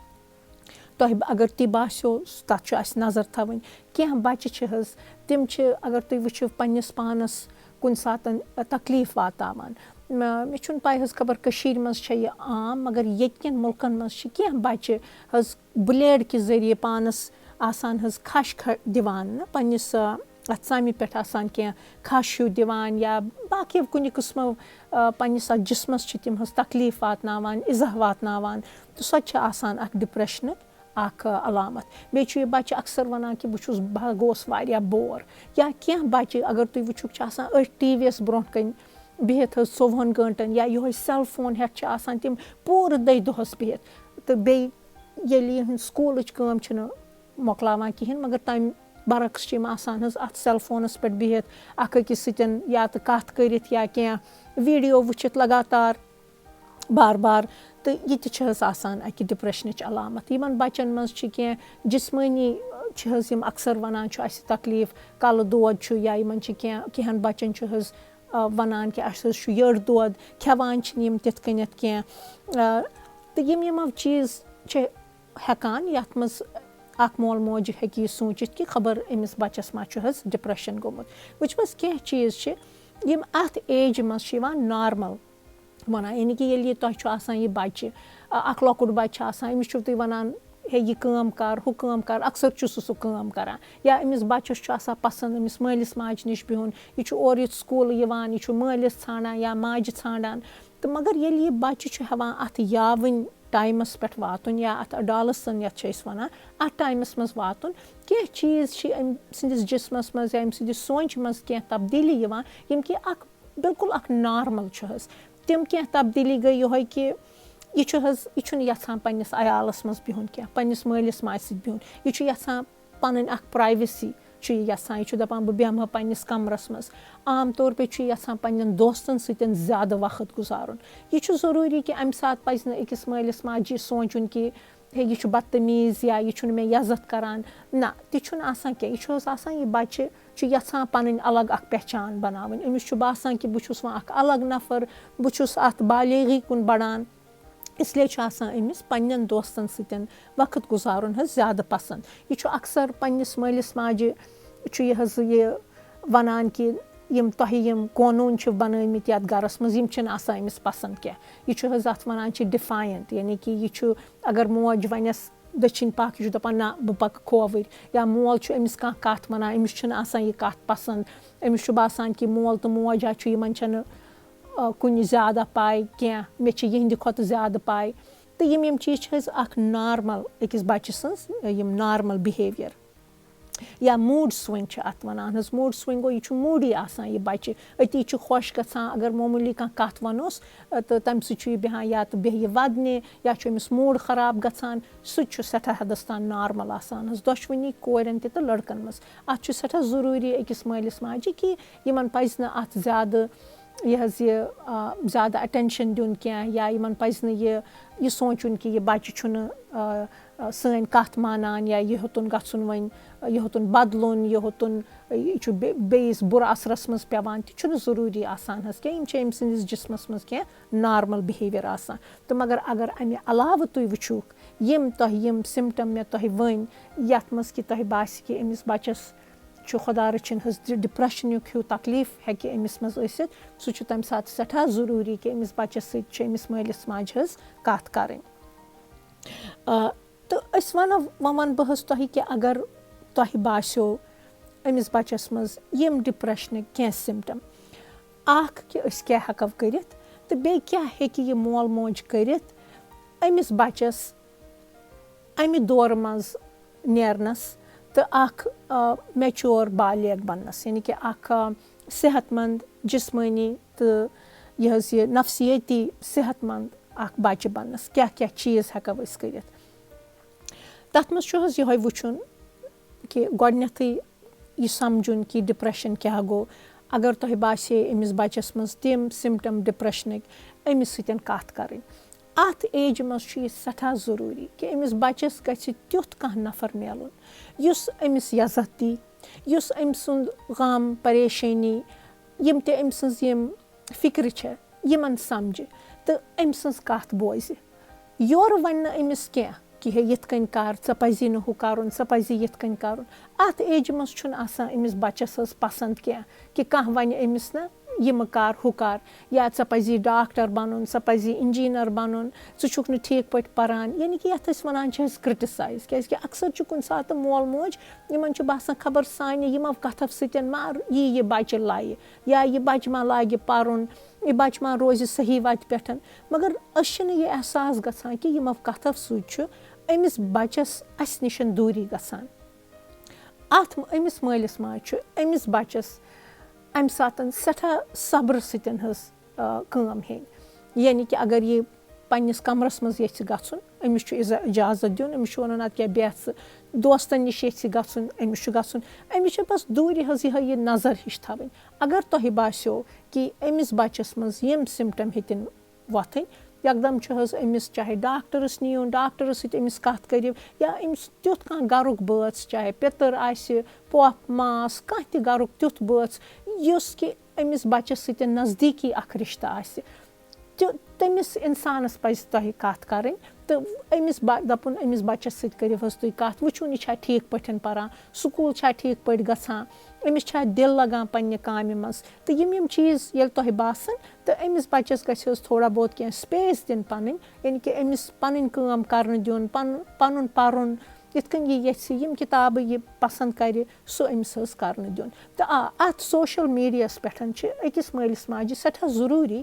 تۄہہِ اگر تہِ باسیو تَتھ چھُ اَسہِ نظر تھاوٕنۍ. کینٛہہ بَچہِ چھِ حظ تِم چھِ اگر تُہۍ وٕچھِو پنٛنِس پانَس کُنہِ ساتہٕ تکلیٖف واتناوان. مےٚ چھُنہٕ پاے حظ خبر کٔشیٖرِ منٛز چھےٚ یہِ عام مگر ییٚتہِ کٮ۪ن مُلکَن منٛز چھِ کینٛہہ بَچہِ حظ بٕلیڈ کہِ ذٔریعہٕ پانَس آسان حظ کھَش دِوان نہ پنٛنِس اَتھ ژَمہِ پٮ۪ٹھ آسان کینٛہہ کھَش ہیوٗ دِوان یا باقٕیو کُنہِ قٕسمو پنٛنِس اَتھ جِسمَس چھِ تِم حظ تکلیٖف واتناوان اِزاہ واتناوان تہٕ سۄ تہِ چھِ آسان اَکھ ڈِپریشنُک اَکھ علامت. بیٚیہِ چھُ یہِ بَچہِ اَکثر وَنان کہِ بہٕ گوٚوُس واریاہ بور یا کینٛہہ بَچہِ اگر تُہۍ وٕچھُکھ چھِ آسان أتھۍ ٹی وی یَس برونٛٹھ کَنۍ بِہِتھ حظ 24 گٲنٛٹَن یا یِہوٚے سٮ۪ل فون ہٮ۪تھ چھِ آسان تِم پوٗرٕ دۄہَس بِہِتھ تہٕ بیٚیہِ ییٚلہِ یِہٕنٛز سکوٗلٕچ کٲم چھِنہٕ مۄکلاوان کِہیٖنۍ مگر تَمہِ برعکس چھِ یِم آسان حظ اَتھ سٮ۪ل فونَس پٮ۪ٹھ بِہِتھ اَکھ أکِس سۭتۍ یا تہٕ کَتھ کٔرِتھ یا کینٛہہ ویٖڈیو وٕچھِتھ لگاتار بار بار تہٕ یہِ تہِ چھِ حظ آسان اَکہِ ڈِپریشنٕچ علامت. یِمَن بَچَن منٛز چھِ کینٛہہ جِسمٲنی چھِ حظ یِم اَکثر وَنان چھُ اَسہِ تکلیٖف کَلہٕ دود چھُ یا یِمَن چھِ کینٛہَن بَچَن چھُ حظ وَنان کہِ اَسہِ حظ چھُ یٔڈ دود کھٮ۪وان چھِنہٕ یِم تِتھ کٔنٮ۪تھ کینٛہہ تہٕ یِمو چیٖز چھِ ہٮ۪کان یَتھ منٛز اَکھ مول موج ہیٚکہِ یہِ سوٗنٛچِتھ کہِ خبر أمِس بَچَس ما چھُ حظ ڈِپریشَن گوٚمُت. وٕچھ حظ کینٛہہ چیٖز چھِ یِم اَتھ ایجہِ منٛز چھِ یِوان نارمَل وَنان یعنی کہِ ییٚلہِ یہِ تۄہہِ چھُ آسان یہِ بَچہِ اَکھ لۄکُٹ بَچہِ چھُ آسان أمِس چھُو تُہۍ وَنان ہے یہِ کٲم کَر ہُہ کٲم کَر اَکثر چھُ سُہ کٲم کَران یا أمِس بَچَس چھُ آسان پَسنٛد أمِس مٲلِس ماجہِ نِش بِہُن یہِ چھُ اورٕ یِتھ سکوٗل یِوان یہِ چھُ مٲلِس ژھانٛڈان یا ماجہِ ژھانٛڈان تہٕ مگر ییٚلہِ یہِ بَچہِ چھُ ہٮ۪وان اَتھ یاوٕنۍ ٹایمَس پٮ۪ٹھ واتُن یا اَتھ اَڈالسَن یَتھ چھِ أسۍ وَنان اَتھ ٹایمَس منٛز واتُن کینٛہہ چیٖز چھِ أمۍ سٕنٛدِس جِسمَس منٛز یا أمۍ سٕنٛدِس سونٛچہِ منٛز کینٛہہ تبدیٖلی یِوان یِم کہِ اَکھ بِلکُل اَکھ نارمَل چھُ حظ. تِم کینٛہہ تبدیٖلی گٔے یِہوٚے کہِ یہِ چھُ حظ یہِ چھُنہٕ یَژھان پنٛنِس عیالَس منٛز بِہُن کینٛہہ پنٛنِس مٲلِس ماجہِ سۭتۍ بِہُن یہِ چھُ یَژھان پَنٕنۍ اَکھ پرٛایویسی چھُ یہِ یَژھان یہِ چھُ دَپان بہٕ بیٚہمہٕ ہا پنٛنِس کَمرَس منٛز عام طور پے چھُ یہِ یَژھان پنٛنٮ۪ن دوستَن سۭتۍ زیادٕ وقت گُزارُن یہِ چھُ ضروٗری کہِ اَمہِ ساتہٕ پَزِ نہٕ أکِس مٲلِس ماجہِ یہِ سونٛچُن کہِ ہے یہِ چھُ بدتمیٖز یا یہِ چھُنہٕ مےٚ عزت کَران نہ تہِ چھُنہٕ آسان کینٛہہ یہِ چھُ حظ آسان یہِ بَچہِ چھُ یَژھان پَنٕنۍ الگ اَکھ پہچان بَناوٕنۍ أمِس چھُ باسان کہِ بہٕ چھُس وۄنۍ اَکھ الگ نفر بہٕ چھُس اَتھ بالیغی کُن بَڑان اِسلیے چھُ آسان أمِس پنٛنٮ۪ن دوستَن سۭتۍ وقت گُزارُن حظ زیادٕ پَسنٛد یہِ چھُ اَکثر پنٛنِس مٲلِس ماجہِ چھُ یہِ حظ یہِ وَنان کہِ یِم تۄہہِ یِم قونوٗن چھِو بَنٲومٕتۍ یَتھ گَرَس منٛز یِم چھِنہٕ آسان أمِس پَسنٛد کینٛہہ یہِ چھُ حظ اَتھ وَنان چھِ ڈِفایِنٛٹ یعنی کہِ یہِ چھُ اگر موج وَنٮ۪س دٔچھِنۍ پَکھ یہِ چھُ دَپان نہ بہٕ پَکہٕ کھووٕرۍ یا مول چھُ أمِس کانٛہہ کَتھ وَنان أمِس چھُنہٕ آسان یہِ کَتھ پَسنٛد أمِس چھُ باسان کہِ مول تہٕ موج حظ چھُ یِمَن چھَنہٕ کُنہِ زیادٕ پاے کینٛہہ مےٚ چھِ یِہِنٛدِ کھۄتہٕ زیادٕ پاے تہٕ یِم چیٖز چھِ حظ اَکھ نارمَل أکِس بَچہِ سٕنٛز یِم نارمَل بِہیویَر یا موٗڈ سُوِنٛگ چھِ اَتھ وَنان حظ موٗڈ سُوِنٛگ گوٚو یہِ چھُ موٗڈی آسان یہِ بَچہِ أتی چھُ خۄش گژھان اگر معموٗلی کانٛہہ کَتھ وَنوس تہٕ تَمہِ سۭتۍ چھُ یہِ بیٚہوان یا تہٕ بیٚہہِ وَدنہِ یا چھُ أمِس موٗڈ خراب گژھان سُہ تہِ چھُ سٮ۪ٹھاہ حدَس تام نارمَل آسان حظ دۄشوٕنی کورٮ۪ن تہِ تہٕ لٔڑکَن منٛز اَتھ چھُ سٮ۪ٹھاہ ضروٗری أکِس مٲلِس ماجہِ کہِ یِمَن پَزِ نہٕ اَتھ زیادٕ یہِ حظ یہِ زیادٕ اَٹٮ۪نشَن دیُن کینٛہہ یا یِمَن پَزِ نہٕ یہِ سونٛچُن کہِ یہِ بَچہِ چھُنہٕ سٲنۍ کَتھ مانان یا یہِ ہیوٚتُن گژھُن وۄنۍ یہِ ہیوٚتُن بَدلُن یہِ ہیوٚتُن یہِ چھُ بیٚیِس بُرٕ اَثرَس منٛز پٮ۪وان تہِ چھُنہٕ ضروٗری آسان حظ کینٛہہ یِم چھِ أمۍ سٕنٛدِس جِسمَس منٛز کینٛہہ نارمَل بِہیویَر آسان تہٕ مگر اگر اَمہِ علاوٕ تُہۍ وٕچھوُکھ یِم تۄہہِ یِم سِمٹَم مےٚ تۄہہِ ؤنۍ یَتھ منٛز کہِ تۄہہِ باسہِ کہِ أمِس بَچَس چھُ خۄدا رٔچھِنۍ حظ ڈِپرٛٮ۪شَنُک ہیوٗ تکلیٖف ہیٚکہِ أمِس منٛز ٲسِتھ سُہ چھُ تَمہِ ساتہٕ سٮ۪ٹھاہ ضروٗری کہِ أمِس بَچَس سۭتۍ چھِ أمِس مٲلِس ماجہِ حظ کَتھ کَرٕنۍ تہٕ أسۍ وَنو وۄنۍ وَنہٕ بہٕ حظ تۄہہِ کہِ اگر تۄہہِ باسیو أمِس بَچَس منٛز یِم ڈِپرٛٮ۪شنٕکۍ کینٛہہ سِمٹَم اَکھ کہِ أسۍ کیٛاہ ہٮ۪کو کٔرِتھ تہٕ بیٚیہِ کیٛاہ ہیٚکہِ یہِ مول موج کٔرِتھ أمِس بَچَس اَمہِ دورٕ منٛز نیرنَس تہٕ اَکھ میچور بالیغ بَننَس یعنی کہِ اَکھ صحت منٛد جِسمٲنی تہٕ یہِ حظ یہِ نفسِیٲتی صحت منٛد اَکھ بَچہِ بَننَس کیٛاہ کیٛاہ چیٖز ہٮ۪کو أسۍ کٔرِتھ تَتھ منٛز چھُ حظ یِہوٚے وٕچھُن کہِ گۄڈنٮ۪تھٕے یہِ سَمجھُن کہِ ڈِپرٛٮ۪شَن کیٛاہ گوٚو اگر تۄہہِ باسے أمِس بَچَس منٛز تِم سِمٹَم ڈِپرٛٮ۪شنٕکۍ أمِس سۭتۍ کَتھ کَرٕنۍ اَتھ ایجہِ منٛز چھُ یہِ سٮ۪ٹھاہ ضروٗری کہِ أمِس بَچَس گژھِ تیُتھ کانٛہہ نفر میلُن یُس أمِس عزت دی یُس أمۍ سُنٛد غم پریشٲنی یِم تہِ أمۍ سٕنٛز یِم فِکرِ چھےٚ یِمَن سَمجھِ تہٕ أمۍ سٕنٛز کَتھ بوزِ یورٕ وَنہِ نہٕ أمِس کینٛہہ کہِ ہے یِتھ کٔنۍ کَر ژےٚ پَزی نہٕ ہُہ کَرُن ژےٚ پَزی یِتھ کٔنۍ کَرُن اَتھ ایجہِ منٛز چھُنہٕ آسان أمِس بَچَس حظ پَسنٛد کینٛہہ کہِ کانٛہہ وَنہِ أمِس نہ یہِ مہٕ کَر ہُہ کَر یا ژےٚ پَزی ڈاکٹر بَنُن ژےٚ پَزی اِنجیٖنَر بَنُن ژٕ چھُکھ نہٕ ٹھیٖک پٲٹھۍ پَران یعنی کہِ یَتھ أسۍ وَنان چھِ أسۍ کِرٛٹِسایز کیٛازِکہِ اَکثر چھُ کُنہِ ساتہٕ مول موج یِمَن چھُ باسان خبر سانہِ یِمو کَتھو سۭتۍ ما یہِ بَچہِ لایہِ یا یہِ بَچہِ ما لاگہِ پَرُن یہِ بَچہِ ما روزِ صحیح وَتہِ پٮ۪ٹھ مگر أسۍ چھِنہٕ یہِ احساس گژھان کہِ یِمو کَتھو سۭتۍ چھُ أمِس بَچَس اَسہِ نِش دوٗری گژھان اَتھ أمِس مٲلِس ماجہِ چھُ أمِس بَچَس اَمہِ ساتہٕ سٮ۪ٹھاہ صبرٕ سۭتۍ حظ کٲم ہیٚنۍ یعنی کہِ اگر یہِ پنٛنِس کَمرَس منٛز ییٚژھِ گژھُن أمِس چھُ اِجازت دیُن أمِس چھُ وَنُن اَدٕ کیٛاہ بیٚہہ ژٕ دوستَن نِش ییٚژھِ گژھُن أمِس چھُ گژھُن أمِس چھِ بَس دوٗرِ حظ یِہوٚے یہِ نظر ہِش تھاوٕنۍ اگر تۄہہِ باسیو کہِ أمِس بَچَس منٛز یِم سِمٹَم ہیٚتِن وۄتھٕنۍ یکدم چھُ حظ أمِس چاہے ڈاکٹرَس نِیُن ڈاکٹرَس سۭتۍ أمِس کَتھ کٔرِو یا أمِس تیُتھ کانٛہہ گَرُک بٲژ چاہے پِتٕر آسہِ پۄپھ ماس کانٛہہ تہِ گَرُک تیُتھ بٲژ یُس کہِ أمِس بَچَس سۭتۍ نزدیٖکی اَکھ رِشتہٕ آسہِ تٔمِس اِنسانَس پَزِ تۄہہِ کَتھ کَرٕنۍ تہٕ أمِس دَپُن أمِس بَچَس سۭتۍ کٔرِو حظ تُہۍ کَتھ وٕچھُن یہِ چھا ٹھیٖک پٲٹھۍ پَران سکوٗل چھا ٹھیٖک پٲٹھۍ گژھان أمِس چھا دِل لَگان پنٛنہِ کامہِ منٛز تہٕ یِم چیٖز ییٚلہِ تۄہہِ باسَن تہٕ أمِس بَچَس گژھِ حظ تھوڑا بہت کینٛہہ سپیس دِنۍ پَنٕنۍ یعنی کہِ أمِس پَنٕنۍ کٲم کَرنہٕ دیُن پَنُن پَرُن یِتھ کٔنۍ یہِ ییٚژھِ یِم کِتابہٕ یہِ پَسنٛد کَرِ سُہ أمِس حظ کَرنہٕ دیُن تہٕ اَتھ سوشَل میٖڈیاہَس پٮ۪ٹھ چھِ أکِس مٲلِس ماجہِ سٮ۪ٹھاہ ضروٗری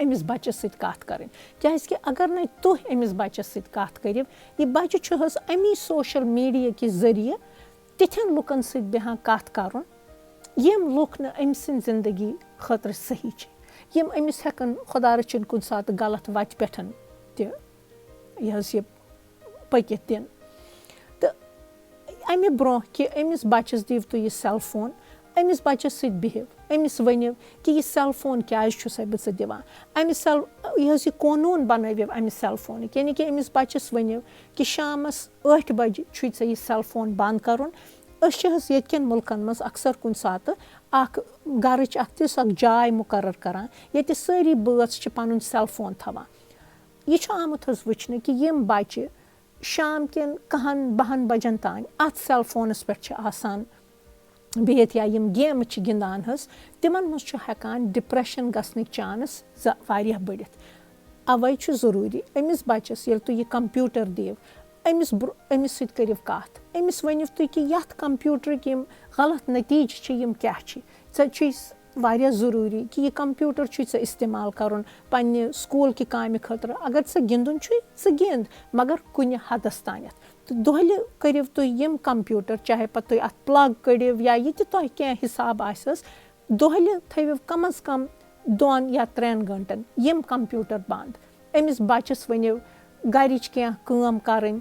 أمِس بَچَس سۭتۍ کَتھ کَرٕنۍ کیٛازِکہِ اگر نَے تُہۍ أمِس بَچَس سۭتۍ کَتھ کٔرِو یہِ بَچہِ چھُ حظ اَمی سوشَل میٖڈیا کہِ ذٔریعہِ تِتھٮ۪ن لُکَن سۭتۍ بیٚہان کَتھ کَرُن یِم لُکھ نہٕ أمۍ سٕنٛدِ زِندگی خٲطرٕ صحیح چھِ یِم أمِس ہٮ۪کَن خۄدا رٔچھِنۍ کُنہِ ساتہٕ غلط وَتہِ پٮ۪ٹھ تہِ یہِ حظ یہِ پٔکِتھ دِنۍ تہٕ اَمہِ برونٛہہ کہِ أمِس بَچَس دِیِو تُہۍ یہِ سٮ۪ل فون أمِس بَچَس سۭتۍ بِہِو أمِس ؤنِو کہِ یہِ سٮ۪ل فون کیٛازِ چھُسَے بہٕ ژےٚ دِوان اَمہِ یہِ حظ یہِ قونوٗن بَنٲوِو اَمہِ سٮ۪ل فونٕکۍ یعنی کہِ أمِس بَچَس ؤنِو کہِ شامَس 8 بَجہِ چھُے ژےٚ یہِ سٮ۪ل فون بنٛد کَرُن أسۍ چھِ حظ ییٚتہِ کٮ۪ن مُلکَن منٛز اَکثر کُنہِ ساتہٕ اَکھ گَرٕچ اَکھ تِژھ اَکھ جاے مُقرر کَران ییٚتہِ سٲری بٲژ چھِ پَنُن سٮ۪ل فون تھاوان یہِ چھُ آمُت حظ وٕچھنہٕ کہِ یِم بَچہِ شام کٮ۪ن 10-12 بَجَن تانۍ اَتھ سٮ۪ل فونَس پٮ۪ٹھ چھِ آسان بِہِتھ یا یِم گیمہٕ چھِ گِنٛدان حظ تِمَن منٛز چھُ ہٮ۪کان ڈِپرٛٮ۪شَن گژھنٕکۍ چانٕس واریاہ بٔڑِتھ اَوَے چھُ ضروٗری أمِس بَچَس ییٚلہِ تُہۍ یہِ کَمپیوٗٹَر دِیِو أمِس سۭتۍ کٔرِو کَتھ أمِس ؤنِو تُہۍ کہِ یَتھ کَمپیوٗٹرٕکۍ یِم غلط نٔتیٖجہٕ چھِ یِم کیٛاہ چھِ ژےٚ چھُے واریاہ ضروٗری کہِ یہِ کَمپیوٗٹَر چھُے ژےٚ اِستعمال کَرُن پنٛنہِ سکوٗل کہِ کامہِ خٲطرٕ اگر ژٕ گِنٛدُن چھُے ژٕ گِنٛد مگر کُنہِ حدَس تانٮ۪تھ تہٕ دۄہلہِ کٔرِو تُہۍ یِم کَمپیوٗٹَر چاہے پَتہٕ تُہۍ اَتھ پٕلگ کٔڑِو یا یہِ تہِ تۄہہِ کینٛہہ حِساب آسٮ۪س دۄہلہِ تھٲیِو کَم اَز کَم 2 یا 3 گٲنٛٹَن یِم کَمپیوٗٹَر بنٛد أمِس بَچَس ؤنِو گَرِچ کینٛہہ کٲم کَرٕنۍ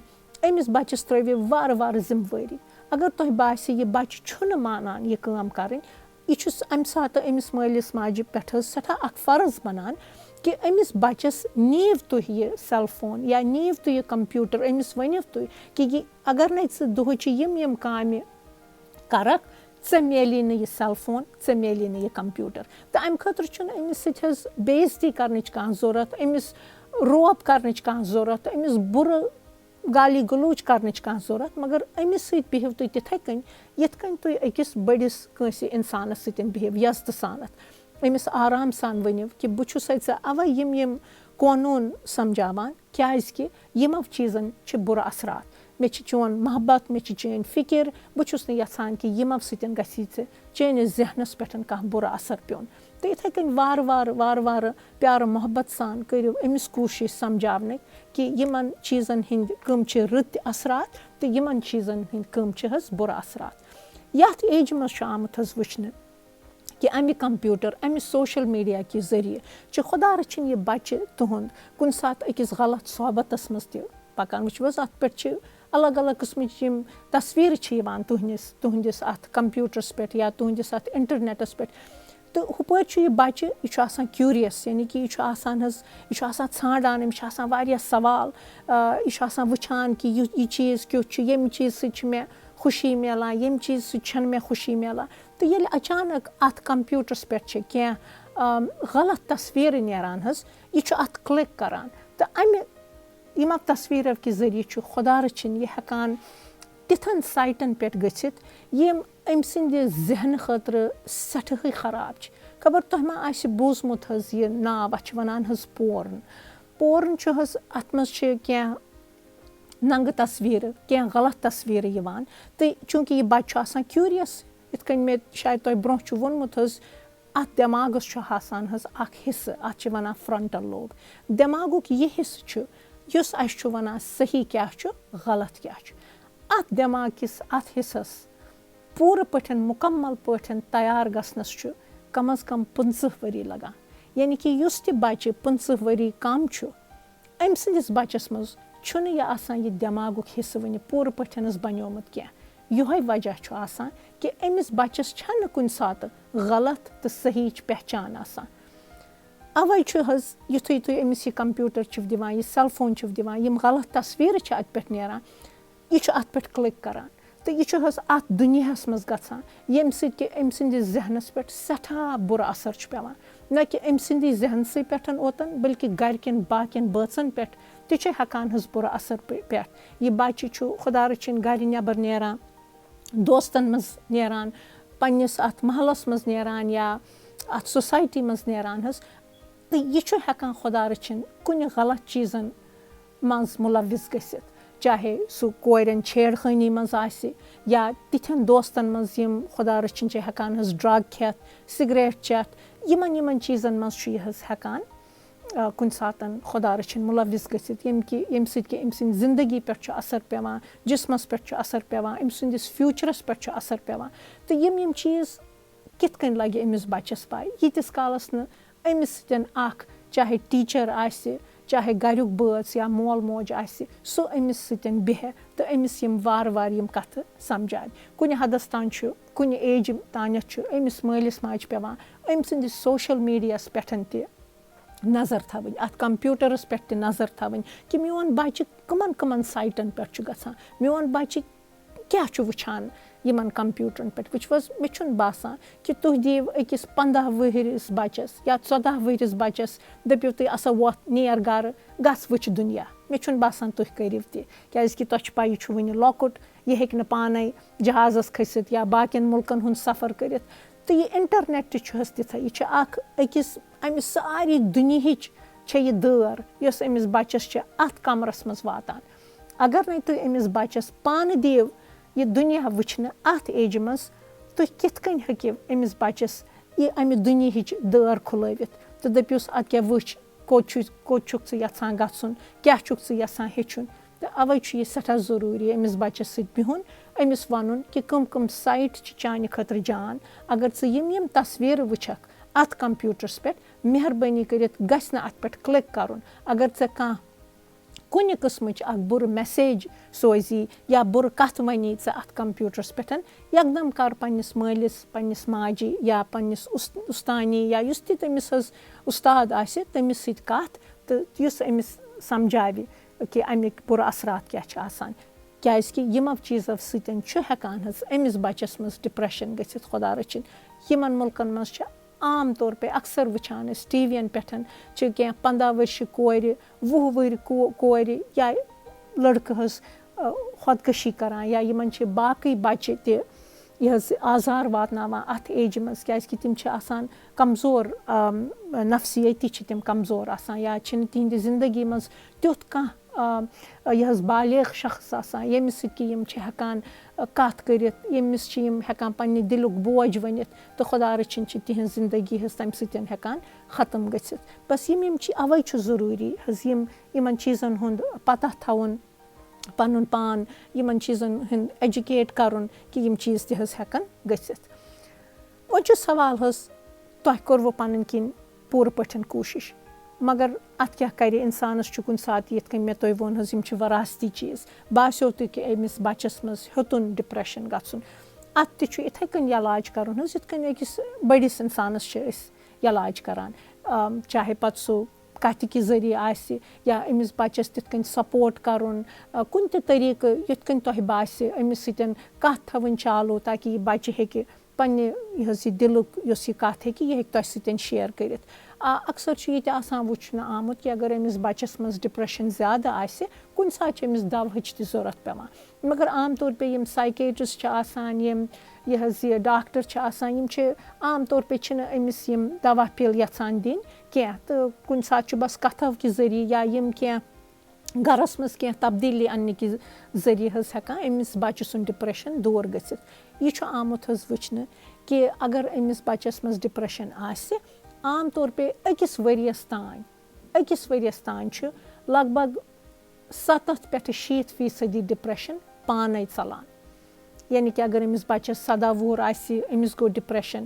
أمِس بَچَس ترٛٲوِو وارٕ وارٕ ذِمہٕ وٲری اگر تۄہہِ باسہِ یہِ بَچہِ چھُنہٕ مانان یہِ کٲم کَرٕنۍ یہِ چھُ اَمہِ ساتہٕ أمِس مٲلِس ماجہِ پٮ۪ٹھ حظ سٮ۪ٹھاہ اَکھ فرض بَنان کہِ أمِس بَچَس نِیِو تُہۍ یہِ سٮ۪ل فون یا نِیِو تُہۍ یہِ کَمپیوٗٹَر أمِس ؤنِو تُہۍ کہِ یہِ اگر نَے ژٕ دُہٕچہِ یِم کامہِ کَرَکھ ژےٚ میلی نہٕ یہِ سٮ۪ل فون ژےٚ میلی نہٕ یہِ کَمپیوٗٹَر تہٕ اَمہِ خٲطرٕ چھُنہٕ أمِس سۭتۍ حظ بے عزتی کَرنٕچ کانٛہہ ضوٚرَتھ أمِس روب کَرنٕچ کانٛہہ ضوٚرَتھ أمِس بُرٕ گالی گلوٗچ کَرنٕچ کانٛہہ ضوٚرَتھ مگر أمِس سۭتۍ بِہِو تُہۍ تِتھَے کٔنۍ یِتھ کٔنۍ تُہۍ أکِس بٔڑِس کٲنٛسہِ اِنسانَس سۭتۍ بِہِو یَزتہٕ سانَتھ أمِس آرام سان ؤنِو کہِ بہٕ چھُسَے ژےٚ اَوَے یِم قونوٗن سَمجاوان کیٛازِکہِ یِمو چیٖزَن چھِ بُرٕ اَثرات مےٚ چھِ چون محبت مےٚ چھِ چٲنۍ فِکِر بہٕ چھُس نہٕ یَژھان کہِ یِمو سۭتۍ گژھی ژےٚ چٲنِس ذہنَس پٮ۪ٹھ کانٛہہ بُرٕ اَثر پیوٚن تہٕ یِتھَے کٔنۍ وارٕ وارٕ پیارٕ محبت سان کٔرِو أمِس کوٗشِش سَمجاونٕکۍ کہِ یِمَن چیٖزَن ہٕنٛدۍ کٕم چھِ رٕتۍ اَثرات تہٕ یِمَن چیٖزَن ہٕنٛدۍ کٕم چھِ حظ بُرٕ اَثرات یَتھ ایجہِ منٛز چھُ آمُت حظ وٕچھنہٕ کہِ اَمہِ کَمپیوٗٹَر اَمہِ سوشَل میٖڈیا کہِ ذٔریعہِ چھِ خۄدا رٔچھِنۍ یہِ بَچہِ تُہُنٛد کُنہِ ساتہٕ أکِس غلط صحبتَس منٛز تہِ پَکان وٕچھِو حظ اَتھ پٮ۪ٹھ چھِ الگ الگ قٕسمٕچ یِم تصویٖرٕ چھِ یِوان تُہٕنٛدِس اَتھ کَمپیوٗٹرَس پٮ۪ٹھ یا تُہٕنٛدِس اَتھ اِنٹَرنٮ۪ٹَس پٮ۪ٹھ تہٕ ہُپٲرۍ چھُ یہِ بَچہِ یہِ چھُ آسان کیوٗریَس یعنی کہِ یہِ چھُ آسان حظ یہِ چھُ آسان ژھانٛڈان أمِس چھِ آسان واریاہ سوال یہِ چھُ آسان وٕچھان کہِ یہِ چیٖز کیُتھ چھُ ییٚمہِ چیٖز سۭتۍ چھُ مےٚ خوشی میلان ییٚمہِ چیٖز سۭتۍ چھَنہٕ مےٚ خوشی میلان تہٕ ییٚلہِ اچانک اَتھ کَمپیوٗٹرَس پٮ۪ٹھ چھِ کینٛہہ غلط تصویٖرٕ نیران حظ یہِ چھُ اَتھ کِلِک کَران تہٕ اَمہِ یِمو تصویٖرو کہِ ذٔریعہِ چھُ خۄدا رٔچھِنۍ یہِ ہٮ۪کان تِتھَن سایٹَن پٮ۪ٹھ گٔژھِتھ یِم أمۍ سٕنٛدِ ذہنہٕ خٲطرٕ سٮ۪ٹھاہٕے خراب چھِ خبر تۄہہِ ما آسہِ بوٗزمُت حظ یہِ ناو اَتھ چھِ وَنان حظ پورن چھُ حظ اَتھ منٛز چھِ کینٛہہ ننٛگہٕ تصویٖرٕ کینٛہہ غلط تصویٖرٕ یِوان تہٕ چوٗنٛکہِ یہِ بَچہِ چھُ آسان کیوٗریَس یِتھ کٔنۍ مےٚ شاید تۄہہِ برونٛہہ چھُ ووٚنمُت حظ اَتھ دٮ۪ماغَس چھُ آسان حظ اَکھ حِصہٕ اَتھ چھِ وَنان فرٛنٛٹَل لوب دٮ۪ماغُک یہِ حِصہٕ چھُ یُس اَسہِ چھُ وَنان صحیح کیٛاہ چھُ غلط کیٛاہ چھُ اَتھ دٮ۪ماغ کِس اَتھ حِصَس پوٗرٕ پٲٹھۍ مُکمل پٲٹھۍ تیار گژھنَس چھُ کم از کم 15 ؤری لگان یعنی کہِ یُس تہِ بَچہِ 15 ؤری کم چھُ أمۍ سٕنٛدِس بَچَس منٛز چھُنہٕ یہِ آسان یہِ دٮ۪ماغُک حِصہٕ وٕنہِ پوٗرٕ پٲٹھۍ حظ بنیومُت کینٛہہ یِہوٚے وجہ چھُ آسان کہِ أمِس بَچَس چھَنہٕ کُنہِ ساتہٕ غلط تہٕ صحیحٕچ پہچان آسان اَوَے چھُ حظ یُتھُے تُہۍ أمِس یہِ کَمپیوٗٹَر چھِو دِوان یہِ سٮ۪ل فون چھِو دِوان یِم غلط تصویٖرٕ چھِ اَتہِ پٮ۪ٹھ نیران یہِ چھُ اَتھ پٮ۪ٹھ کِلِک کَران تہٕ یہِ چھُ حظ اَتھ دُنیاہَس منٛز گژھان ییٚمہِ سۭتۍ کہِ أمۍ سٕنٛدِس ذہنَس پٮ۪ٹھ سٮ۪ٹھاہ بُرٕ اَثر چھُ پٮ۪وان نہ کہِ أمۍ سٕنٛدی ذہنسٕے پٮ۪ٹھ اوتَن بٔلکہِ گَرِکٮ۪ن باقٕیَن بٲژَن پٮ۪ٹھ تہِ چھِ ہٮ۪کان حظ بُرٕ اَثر پٮ۪تھ یہِ بَچہِ چھُ خۄدا رٔچھِنۍ گَرِ نٮ۪بر نیران دوستَن منٛز نیران پنٛنِس اَتھ محلَس منٛز نیران یا اَتھ سوسایٹی منٛز نیران حظ تہٕ یہِ چھُ ہٮ۪کان خۄدا رٔچھِنۍ کُنہِ غلط چیٖزَن منٛز مُلوِث گٔژھِتھ چاہے سُہ کورٮ۪ن چھیڑ خٲنی منٛز آسہِ یا تِتھٮ۪ن دوستَن منٛز یِم خۄدا رٔچھِنۍ چھِ ہٮ۪کان حظ ڈرٛگ کھٮ۪تھ سِگریٹ چٮ۪تھ یِمَن چیٖزَن منٛز چھُ یہِ حظ ہٮ۪کان کُنہِ ساتہٕ خۄدا رٔچھِنۍ مُلوِث گٔژھِتھ ییٚمہِ سۭتۍ کہِ أمۍ سٕنٛدِ زِندگی پٮ۪ٹھ چھُ اَثر پٮ۪وان جِسمَس پٮ۪ٹھ چھُ اَثر پٮ۪وان أمۍ سٕنٛدِس فیوٗچرَس پٮ۪ٹھ چھُ اَثر پٮ۪وان تہٕ یِم چیٖز کِتھ کٔنۍ لَگہِ أمِس بَچَس پَے ییٖتِس کالَس نہٕ أمِس سۭتۍ اَکھ چاہے ٹیٖچَر آسہِ چاہے گَریُک بٲژ یا مول موج آسہِ سُہ أمِس سۭتۍ بیٚہہِ تہٕ أمِس یِم وارٕ وارٕ یِم کَتھٕ سَمجھایہِ. کُنہِ حدَس تام چھُ کُنہِ ایجہِ تانٮ۪تھ چھُ أمِس مٲلِس ماجہِ پٮ۪وان أمۍ سٕنٛدِس سوشَل میٖڈیاہَس پٮ۪ٹھ تہِ نظر تھاوٕنۍ, اَتھ کَمپیوٗٹَرَس پٮ۪ٹھ تہِ نظر تھاوٕنۍ کہِ میون بَچہِ کٕمَن کٕمَن سایٹَن پٮ۪ٹھ چھُ گژھان, میون بَچہِ کیٛاہ چھُ وٕچھان یِمَن کَمپیوٗٹرَن پٮ۪ٹھ. وٕچھو حظ مےٚ چھُنہٕ باسان کہِ تُہۍ دِیِو أکِس 15 وٕہٕرِس بَچَس یا 14 وٕہٕرِس بَچَس دٔپِو تُہۍ اَسا وۄتھ نیر گَرٕ گژھ وٕچھ دُنیا. مےٚ چھُنہٕ باسان تُہۍ کٔرِو تہِ کیٛازِکہِ تۄہہِ چھُ پَے یہِ چھُ وٕنہِ لۄکُٹ, یہِ ہیٚکہِ نہٕ پانَے جہازَس کھٔسِتھ یا باقیَن مُلکَن ہُنٛد سفر کٔرِتھ. تہٕ یہِ اِنٹَرنٮ۪ٹ تہِ چھُ حظ تِتھَے, یہِ چھِ اَکھ أکِس اَمہِ ساری دُنہِچ چھےٚ یہِ دٲر یۄس أمِس بَچَس چھِ اَتھ کَمرَس منٛز واتان. اگر نَے تُہۍ أمِس بَچَس پانہٕ دِیِو یہِ دُنیا وٕچھنہٕ اَتھ ایجہِ منٛز تُہۍ کِتھ کٔنۍ ہیٚکِو أمِس بَچَس یہِ اَمہِ دُنہِچ دٲر کھُلٲوِتھ تہٕ دٔپِوُس اَدٕ کیٛاہ وٕچھ کوٚت چھُکھ ژٕ یَژھان گژھُن, کیٛاہ چھُکھ ژٕ یَژھان ہیٚچھُن. تہٕ اَوَے چھُ یہِ سٮ۪ٹھاہ ضٔروٗری أمِس بَچَس سۭتۍ بِہُن, أمِس وَنُن کہِ کٕم سایٹ چھِ چانہِ خٲطرٕ جان. اگر ژٕ یِم تصویٖرٕ وٕچھکھ اَتھ کَمپیوٗٹرَس پٮ۪ٹھ مہربٲنی کٔرِتھ گژھِ نہٕ اَتھ پٮ۪ٹھ کِلِک کَرُن. اگر ژےٚ کانٛہہ کُنہِ قٕسمٕچ اَکھ بُرٕ مٮ۪سیج سوزی یا بُرٕ کَتھ وَنی ژےٚ اَتھ کَمپیوٗٹرَس پٮ۪ٹھ یکدم کَر پنٛنِس مٲلِس پنٛنِس ماجہِ یا پنٛنِس اُستانی یا یُس تہِ تٔمِس حظ اُستاد آسہِ تٔمِس سۭتۍ کَتھ تہٕ یُس أمِس سَمجھاوِ کہِ اَمِکۍ بُرٕ اثرات کیٛاہ چھِ آسان. کیٛازِکہِ یِمو چیٖزو سۭتۍ چھُ ہٮ۪کان حظ أمِس بَچَس منٛز ڈِپرٛٮ۪شَن گٔژھِتھ. خۄدا رٔچھِنۍ یِمَن مُلکَن منٛز چھِ عام طور پے اَکثر وٕچھان أسۍ ٹی وی یَن پٮ۪ٹھ چھِ کینٛہہ 15 ؤرشہِ کورِ 20 وٕہٕرۍ کورِ یا لٔڑکہٕ حظ خۄدکٔشی کَران یا یِمَن چھِ باقٕے بَچہِ تہِ یہِ حظ آزار واتناوان اَتھ ایجہِ منٛز کیٛازِکہِ تِم چھِ آسان کمزور نفسِیٲتی چھِ تِم کمزور آسان یا چھِنہٕ تِہنٛدِ زندگی منٛز تیُتھ کانٛہہ یہِ حظ بالیغ شخص آسان ییٚمِس سۭتۍ کہِ یِم چھِ ہٮ۪کان کَتھ کٔرِتھ, ییٚمِس چھِ یِم ہٮ۪کان پنٛنہِ دِلُک بوج ؤنِتھ تہٕ خۄدا رٔچھِنۍ چھِ تِہنٛز زندگی حظ تَمہِ سۭتۍ ہٮ۪کان ختم گٔژھِتھ. بَس یِم چھِ اَوَے چھُ ضٔروٗری حظ یِمَن چیٖزَن ہُنٛد پَتہ تھاوُن پَنُن پان, یِمَن چیٖزَن ہُنٛد اٮ۪جُکیٹ کَرُن کہِ یِم چیٖز تہِ حظ ہٮ۪کَن گٔژھِتھ. وۄنۍ چھُ سوال حظ تۄہہِ کوٚروٕ پَنٕنۍ کِنۍ پوٗرٕ پٲٹھۍ کوٗشِش مگر اَتھ کیٛاہ کَرِ اِنسانَس چھُ کُنہِ ساتہٕ یِتھ کٔنۍ مےٚ تۄہہِ ووٚن حظ یِم چھِ وَراستی چیٖز. باسیو تہِ کہِ أمِس بَچَس منٛز ہیوٚتُن ڈِپرٛٮ۪شَن گژھُن اَتھ تہِ چھُ یِتھَے کٔنۍ علاج کَرُن حظ یِتھ کٔنۍ أکِس بٔڑِس اِنسانَس چھِ أسۍ علاج کَران, چاہے پَتہٕ سُہ کَتھِ کہِ ذٔریعہِ آسہِ یا أمِس بَچَس تِتھ کٔنۍ سپوٹ کَرُن کُنہِ تہِ طریٖقہٕ یِتھ کٔنۍ تۄہہِ باسہِ أمِس سۭتۍ کَتھ تھاوٕنۍ چالوٗ تاکہِ یہِ بَچہِ ہیٚکہِ پنٛنہِ یہِ حظ یہِ دِلُک یۄس یہِ کَتھ ہیٚکہِ یہِ ہیٚکہِ تۄہہِ سۭتۍ شِیَر کٔرِتھ. اَکثر چھُ ییٚتہِ آسان وٕچھنہٕ آمُت کہِ اگر أمِس بَچَس منٛز ڈِپرٛٮ۪شَن زیادٕ آسہِ کُنہِ ساتہٕ چھِ أمِس دَوہٕچ تہِ ضوٚرَتھ پٮ۪وان مگر عام طور پے یِم سایکیٹرٛسٹ چھِ آسان یِم یہِ حظ یہِ ڈاکٹر چھِ آسان یِم چھِ عام طور پے چھِنہٕ أمِس یِم دَوا پِل یَژھان دِنۍ کینٛہہ تہٕ کُنہِ ساتہٕ چھُ بَس کَتھو کہِ ذٔریعہِ یا یِم کینٛہہ گَرَس منٛز کینٛہہ تبدیٖلی اَننہٕ کہِ ذٔریعہِ حظ ہٮ۪کان أمِس بَچہِ سُنٛد ڈِپرٛٮ۪شَن دوٗر گٔژھِتھ. یہِ چھُ آمُت حظ وٕچھنہٕ کہِ اگر أمِس بَچَس منٛز ڈِپرٛٮ۪شَن آسہِ عام طور پے أکِس ؤرِیَس تانۍ چھُ لگ بگ 70 پٮ۪ٹھٕ 60% ڈِپرٛٮ۪شَن پانَے ژَلان. یعنی کہِ اگر أمِس بَچَس 17 وُہُر آسہِ أمِس گوٚو ڈِپرٛٮ۪شَن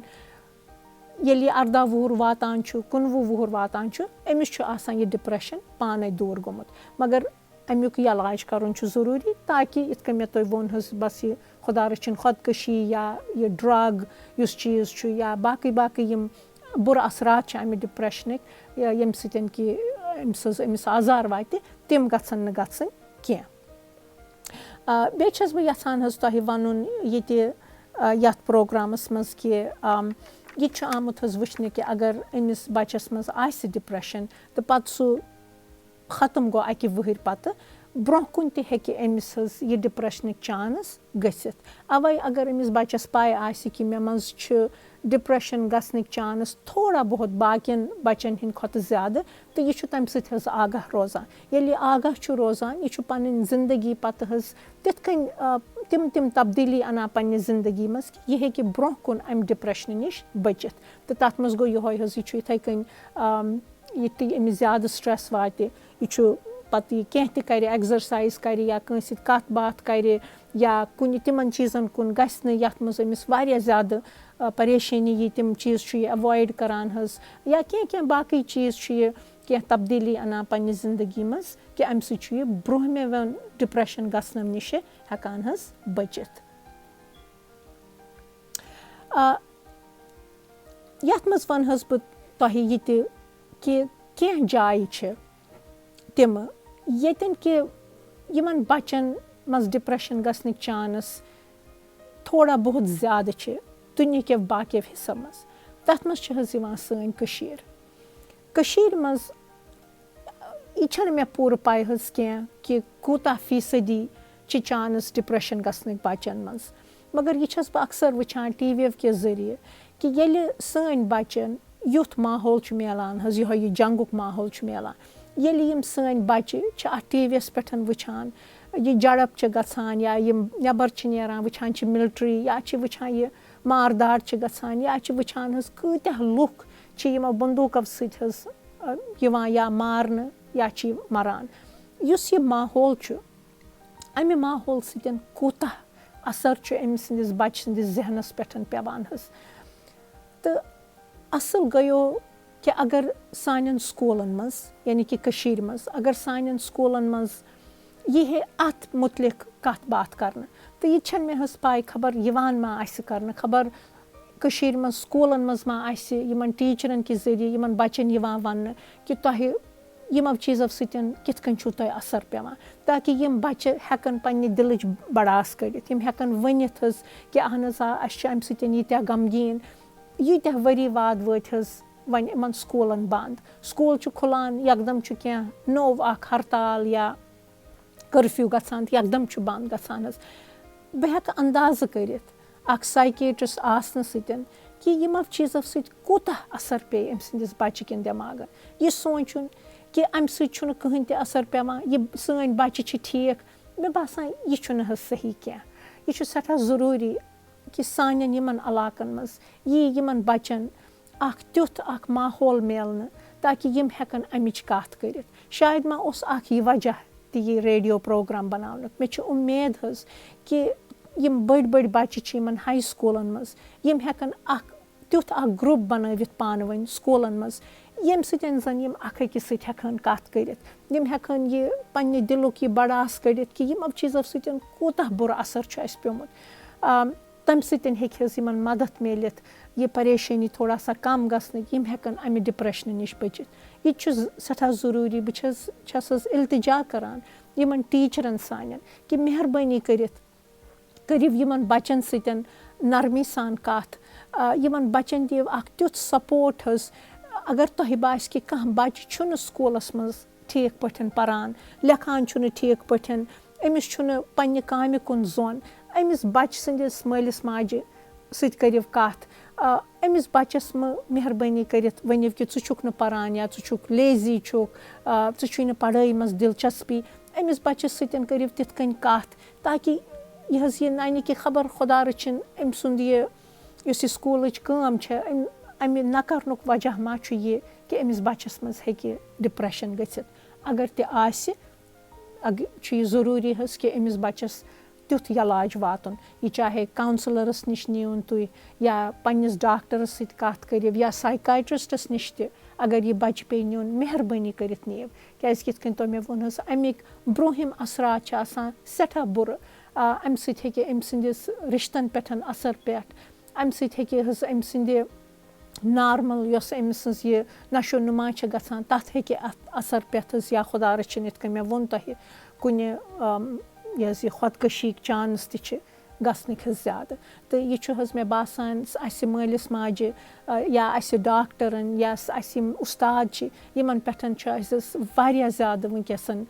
ییٚلہِ یہِ 18 وُہُر واتان چھُ 19 وُہُر واتان چھُ أمِس چھُ آسان یہِ ڈِپرٛٮ۪شَن پانَے دوٗر گوٚمُت مگر اَمیُک یہِ علاج کَرُن چھُ ضٔروٗری تاکہِ یِتھ کٔنۍ مےٚ تۄہہِ ووٚن حظ بَس یہِ خۄدا رٔچھِنۍ خۄدکٔشی یا یہِ ڈرٛگ یُس چیٖز چھُ یا باقٕے یِم بُرٕ اثرات چھِ اَمہِ ڈِپرٛٮ۪شنٕکۍ ییٚمہِ سۭتۍ کہِ أمِس آزار واتہِ تِم گژھن نہٕ گژھٕنۍ کینٛہہ. بیٚیہِ چھَس بہٕ یَژھان حظ تۄہہِ وَنُن ییٚتہِ یَتھ پرٛوگرامَس منٛز کہِ یہِ چھُ آمُت حظ وٕچھنہٕ کہِ اگر أمِس بَچَس منٛز آسہِ ڈِپرٛٮ۪شَن تہٕ پَتہٕ سُہ ختم گوٚو اَکہِ وٕہٕرۍ پَتہٕ برٛونٛہہ کُن تہِ ہیٚکہِ أمِس حظ یہِ ڈِپرٛٮ۪شنٕکۍ چانٕس گٔژھِتھ. اَوَے اگر أمِس بَچَس پَے آسہِ کہِ مےٚ منٛز چھُ ڈِپرٛٮ۪شَن گژھنٕکۍ چانٕس تھوڑا بہت باقٕیَن بَچَن ہِنٛدۍ کھۄتہٕ زیادٕ تہٕ یہِ چھُ تَمہِ سۭتۍ حظ آگاہ روزان. ییٚلہِ یہِ آگاہ چھُ روزان یہِ چھُ پَنٕنۍ زندگی پَتہٕ حظ تِتھ کٔنۍ تِم تبدیٖلی اَنان پنٛنہِ زندگی منٛز کہِ یہِ ہیٚکہِ برٛونٛہہ کُن اَمہِ ڈِپرٛٮ۪شنہٕ نِش بٔچِتھ تہٕ تَتھ منٛز گوٚو یِہوٚے حظ یہِ چھُ یِتھَے کٔنۍ یہِ تہِ أمِس زیادٕ سٹرٛٮ۪س واتہِ یہِ چھُ پَتہٕ یہِ کینٛہہ تہِ کَرِ اٮ۪گزَرسایز کَرِ یا کٲنٛسہِ سۭتۍ کَتھ باتھ کَرِ یا کُنہِ تِمَن چیٖزَن کُن گژھِ نہٕ یَتھ منٛز أمِس واریاہ زیادٕ پریشٲنی یی تِم چیٖز چھُ یہِ اٮ۪وایِڈ کَران حظ یا کینٛہہ باقٕے چیٖز چھُ یہِ کینٛہہ تبدیٖلی اَنان پنٛنہِ زندگی منٛز کہِ اَمہِ سۭتۍ چھُ یہِ برٛونٛہہ مےٚ ڈِپرٛٮ۪شَن گژھنہٕ نِشہِ ہٮ۪کان حظ بٔچِتھ. یَتھ منٛز وَنہٕ حظ بہٕ تۄہہِ یہِ تہِ کہِ کینٛہہ جایہِ چھِ تِمہٕ ییٚتٮ۪ن کہِ یِمَن بَچَن منٛز ڈِپرٛٮ۪شَن گژھنٕکۍ چانٕس تھوڑا بہت زیادٕ چھِ دُنہِکٮ۪و باقیو حِصو منٛز. تَتھ منٛز چھِ حظ یِوان سٲنۍ کٔشیٖرِ منٛز. یہِ چھَنہٕ مےٚ پوٗرٕ پاے حظ کینٛہہ کہِ کوٗتاہ فیٖصدی چھِ چانٕس ڈِپرٛٮ۪شَن گژھنٕکۍ بَچَن منٛز، مگر یہِ چھَس بہٕ اَکثر وٕچھان ٹی وی یو کہِ ذٔریعہِ کہِ ییٚلہِ سٲنۍ بَچَن یُتھ ماحول چھُ مِلان حظ یِہوٚے یہِ جنٛگُک ماحول چھُ مِلان، ییٚلہِ یِم سٲنۍ بَچہِ چھِ اَتھ ٹی وی یَس پٮ۪ٹھ وٕچھان یہِ جَڑپ چھِ گژھان یا یِم نٮ۪بر چھِ نیران وٕچھان چھِ مِلٹرٛی یا چھِ وٕچھان یہِ مارداڑ چھِ گژھان یا چھِ وٕچھان حظ کۭتیاہ لُکھ چھِ یِمو بندوٗقو سۭتۍ حظ یِوان یا مارنہٕ یا چھِ یہِ مَران. یُس یہِ ماحول چھُ اَمہِ ماحول سۭتۍ کوٗتاہ اَثر چھُ أمۍ سٕنٛدِس بَچہِ سٕنٛدِس ذہنَس پٮ۪ٹھ پیٚوان حظ. تہٕ اَصٕل گٔیو کہِ اگر سانٮ۪ن سکوٗلَن منٛز یعنی کہِ کٔشیٖرِ منٛز اگر سانٮ۪ن سکوٗلَن منٛز یی ہے اَتھ مُتعلِق کَتھ باتھ کَرنہٕ تہٕ یہِ تہِ چھَنہٕ مےٚ حظ پاے خبر یِوان ما آسہِ کَرنہٕ خبر کٔشیٖرِ منٛز سکوٗلَن منٛز ما آسہِ یِمَن ٹیٖچرَن کہِ ذٔریعہِ یِمَن بَچَن یِوان وَننہٕ کہِ تۄہہِ یِمو چیٖزو سۭتۍ کِتھ کٔنۍ چھُو تۄہہِ اَثر پٮ۪وان تاکہِ یِم بَچہِ ہٮ۪کَن پنٛنہِ دِلٕچ بَڑاس کٔڑِتھ یِم ہٮ۪کَن ؤنِتھ حظ کہِ اہن حظ آ اَسہِ چھُ اَمہِ سۭتۍ ییٖتیاہ غمگیٖن ییٖتیاہ ؤری واد وٲتۍ حظ وۄنۍ یِمَن سکوٗلَن بنٛد سکوٗل چھُ کھُلان یکدم چھُ کینٛہہ نوٚو اَکھ ہرتال یا کٔرفیوٗ گژھان تہٕ یکدم چھُ بنٛد گژھان حظ. بہٕ ہٮ۪کہٕ اندازٕ کٔرِتھ اَکھ سایکیٹرٛسٹ آسنہٕ سۭتۍ کہِ یِمو چیٖزو سۭتۍ کوٗتاہ اَثر پیٚیہِ أمۍ سٕنٛدِس بَچہِ کٮ۪ن دٮ۪ماغن. یہِ سونٛچُن کہِ اَمہِ سۭتۍ چھُنہٕ کٕہٕنۍ تہِ اَثر پٮ۪وان یہِ سٲنۍ بَچہِ چھِ ٹھیٖک مےٚ باسان یہِ چھُنہٕ حظ صحیح کینٛہہ. یہِ چھُ سٮ۪ٹھاہ ضروٗری کہِ سانٮ۪ن یِمَن علاقَن منٛز یی یِمَن بَچَن اَکھ تیُتھ اَکھ ماحول میلنہٕ تاکہِ یِم ہٮ۪کَن اَمِچ کَتھ کٔرِتھ. شاید ما اوس اَکھ یہِ وجہ تہِ یہِ ریڈیو پرٛوگرام بَناونُک. مےٚ چھِ اُمید حظ کہِ یِم بٔڑۍ بٔڑۍ بَچہِ چھِ یِمَن ہاے سکوٗلَن منٛز یِم ہٮ۪کَن اَکھ تیُتھ اَکھ گرُپ بَنٲوِتھ پانہٕ ؤنۍ سکوٗلَن منٛز ییٚمہِ سۭتۍ زَن یِم اَکھ أکِس سۭتۍ ہٮ۪کہٕ ہن کَتھ کٔرِتھ یِم ہٮ۪کہٕ ہن یہِ پنٛنہِ دِلُک یہِ بَڑاس کٔڑِتھ کہِ یِمو چیٖزو سۭتۍ کوٗتاہ بُرٕ اَثر چھُ اَسہِ پیوٚمُت. تَمہِ سۭتۍ ہیٚکہِ حظ یِمَن مدد میلِتھ یہِ پریشٲنی تھوڑا سا کَم گژھنٕکۍ یِم ہٮ۪کَن اَمہِ ڈِپرٛٮ۪شنہٕ نِش بٔچِتھ. یہِ تہِ چھُ سٮ۪ٹھاہ ضروٗری. بہٕ چھَس حظ اِلتِجا کَران یِمَن ٹیٖچرَن سانٮ۪ن کہِ مہربٲنی کٔرِتھ کٔرِو یِمَن بَچَن سۭتۍ نرمی سان کَتھ یِمَن بَچَن دِیِو اَکھ تیُتھ سپوٹ حظ اگر تۄہہِ باسہِ کہِ کانٛہہ بَچہِ چھُنہٕ سکوٗلَس منٛز ٹھیٖک پٲٹھۍ پَران لیکھان چھُنہٕ ٹھیٖک پٲٹھۍ أمِس چھُنہٕ پنٛنہِ کامہِ کُن زوٚن أمِس بَچہِ سٕنٛدِس مٲلِس ماجہِ سۭتۍ کٔرِو کَتھ أمِس بَچَس مہربٲنی کٔرِتھ ؤنِو کہِ ژٕ چھُکھ نہٕ پَران یا ژٕ چھُکھ لیزی چھُکھ ژٕ چھُے نہٕ پَڑھٲے منٛز دِلچَسپی أمِس بَچَس سۭتۍ کٔرِو تِتھ کٔنۍ کَتھ تاکہِ یہِ حظ یہِ نَنہِ کہِ خبر خۄدا رٔچھِنۍ أمۍ سُنٛد یہِ یُس یہِ سکوٗلٕچ کٲم چھےٚ اَمہِ نہ کَرنُک وجہ ما چھُ یہِ کہِ أمِس بَچَس منٛز ہیٚکہِ ڈِپرٛٮ۪شَن گٔژھِتھ. اگر تہِ آسہِ چھُ یہِ ضروٗری حظ کہِ أمِس بَچَس تیُتھ علاج واتُن یہِ چاہے کاوسِلَرَس نِش نِیُن تُہۍ یا پنٛنِس ڈاکٹرَس سۭتۍ کَتھ کٔرِو یا سایکاٹرٛسٹَس نِش تہِ اگر یہِ بَچہِ پیٚیہِ نیُن مہربٲنی کٔرِتھ نِیِو کیٛازِکہِ یِتھ کٔنۍ تۄہہِ مےٚ ووٚن حظ اَمِکۍ برٛونٛہِم اثرات چھِ آسان سٮ۪ٹھاہ بُرٕ. اَمہِ سۭتۍ ہیٚکہِ أمۍ سٕنٛدِس رِشتَن پٮ۪ٹھ اَثر پٮ۪تھ اَمہِ سۭتۍ ہیٚکہِ حظ أمۍ سٕنٛدِ نارمَل یۄس أمۍ سٕنٛز یہِ نشو نُما چھِ گژھان تَتھ ہیٚکہِ اَتھ اَثر پٮ۪تھ حظ یا خۄدا رٔچھِنۍ یِتھ کٔنۍ مےٚ ووٚن تۄہہِ کُنہِ یہِ حظ یہِ خۄدکٔشیٖک چانٕس تہِ چھِ گژھنٕکۍ حظ زیادٕ. تہٕ یہِ چھُ حظ مےٚ باسان اَسہِ مٲلِس ماجہِ یا اَسہِ ڈاکٹرَن یا اَسہِ یِم اُستاد چھِ یِمَن پٮ۪ٹھ چھُ اَسہِ واریاہ زیادٕ وٕنکٮ۪سَن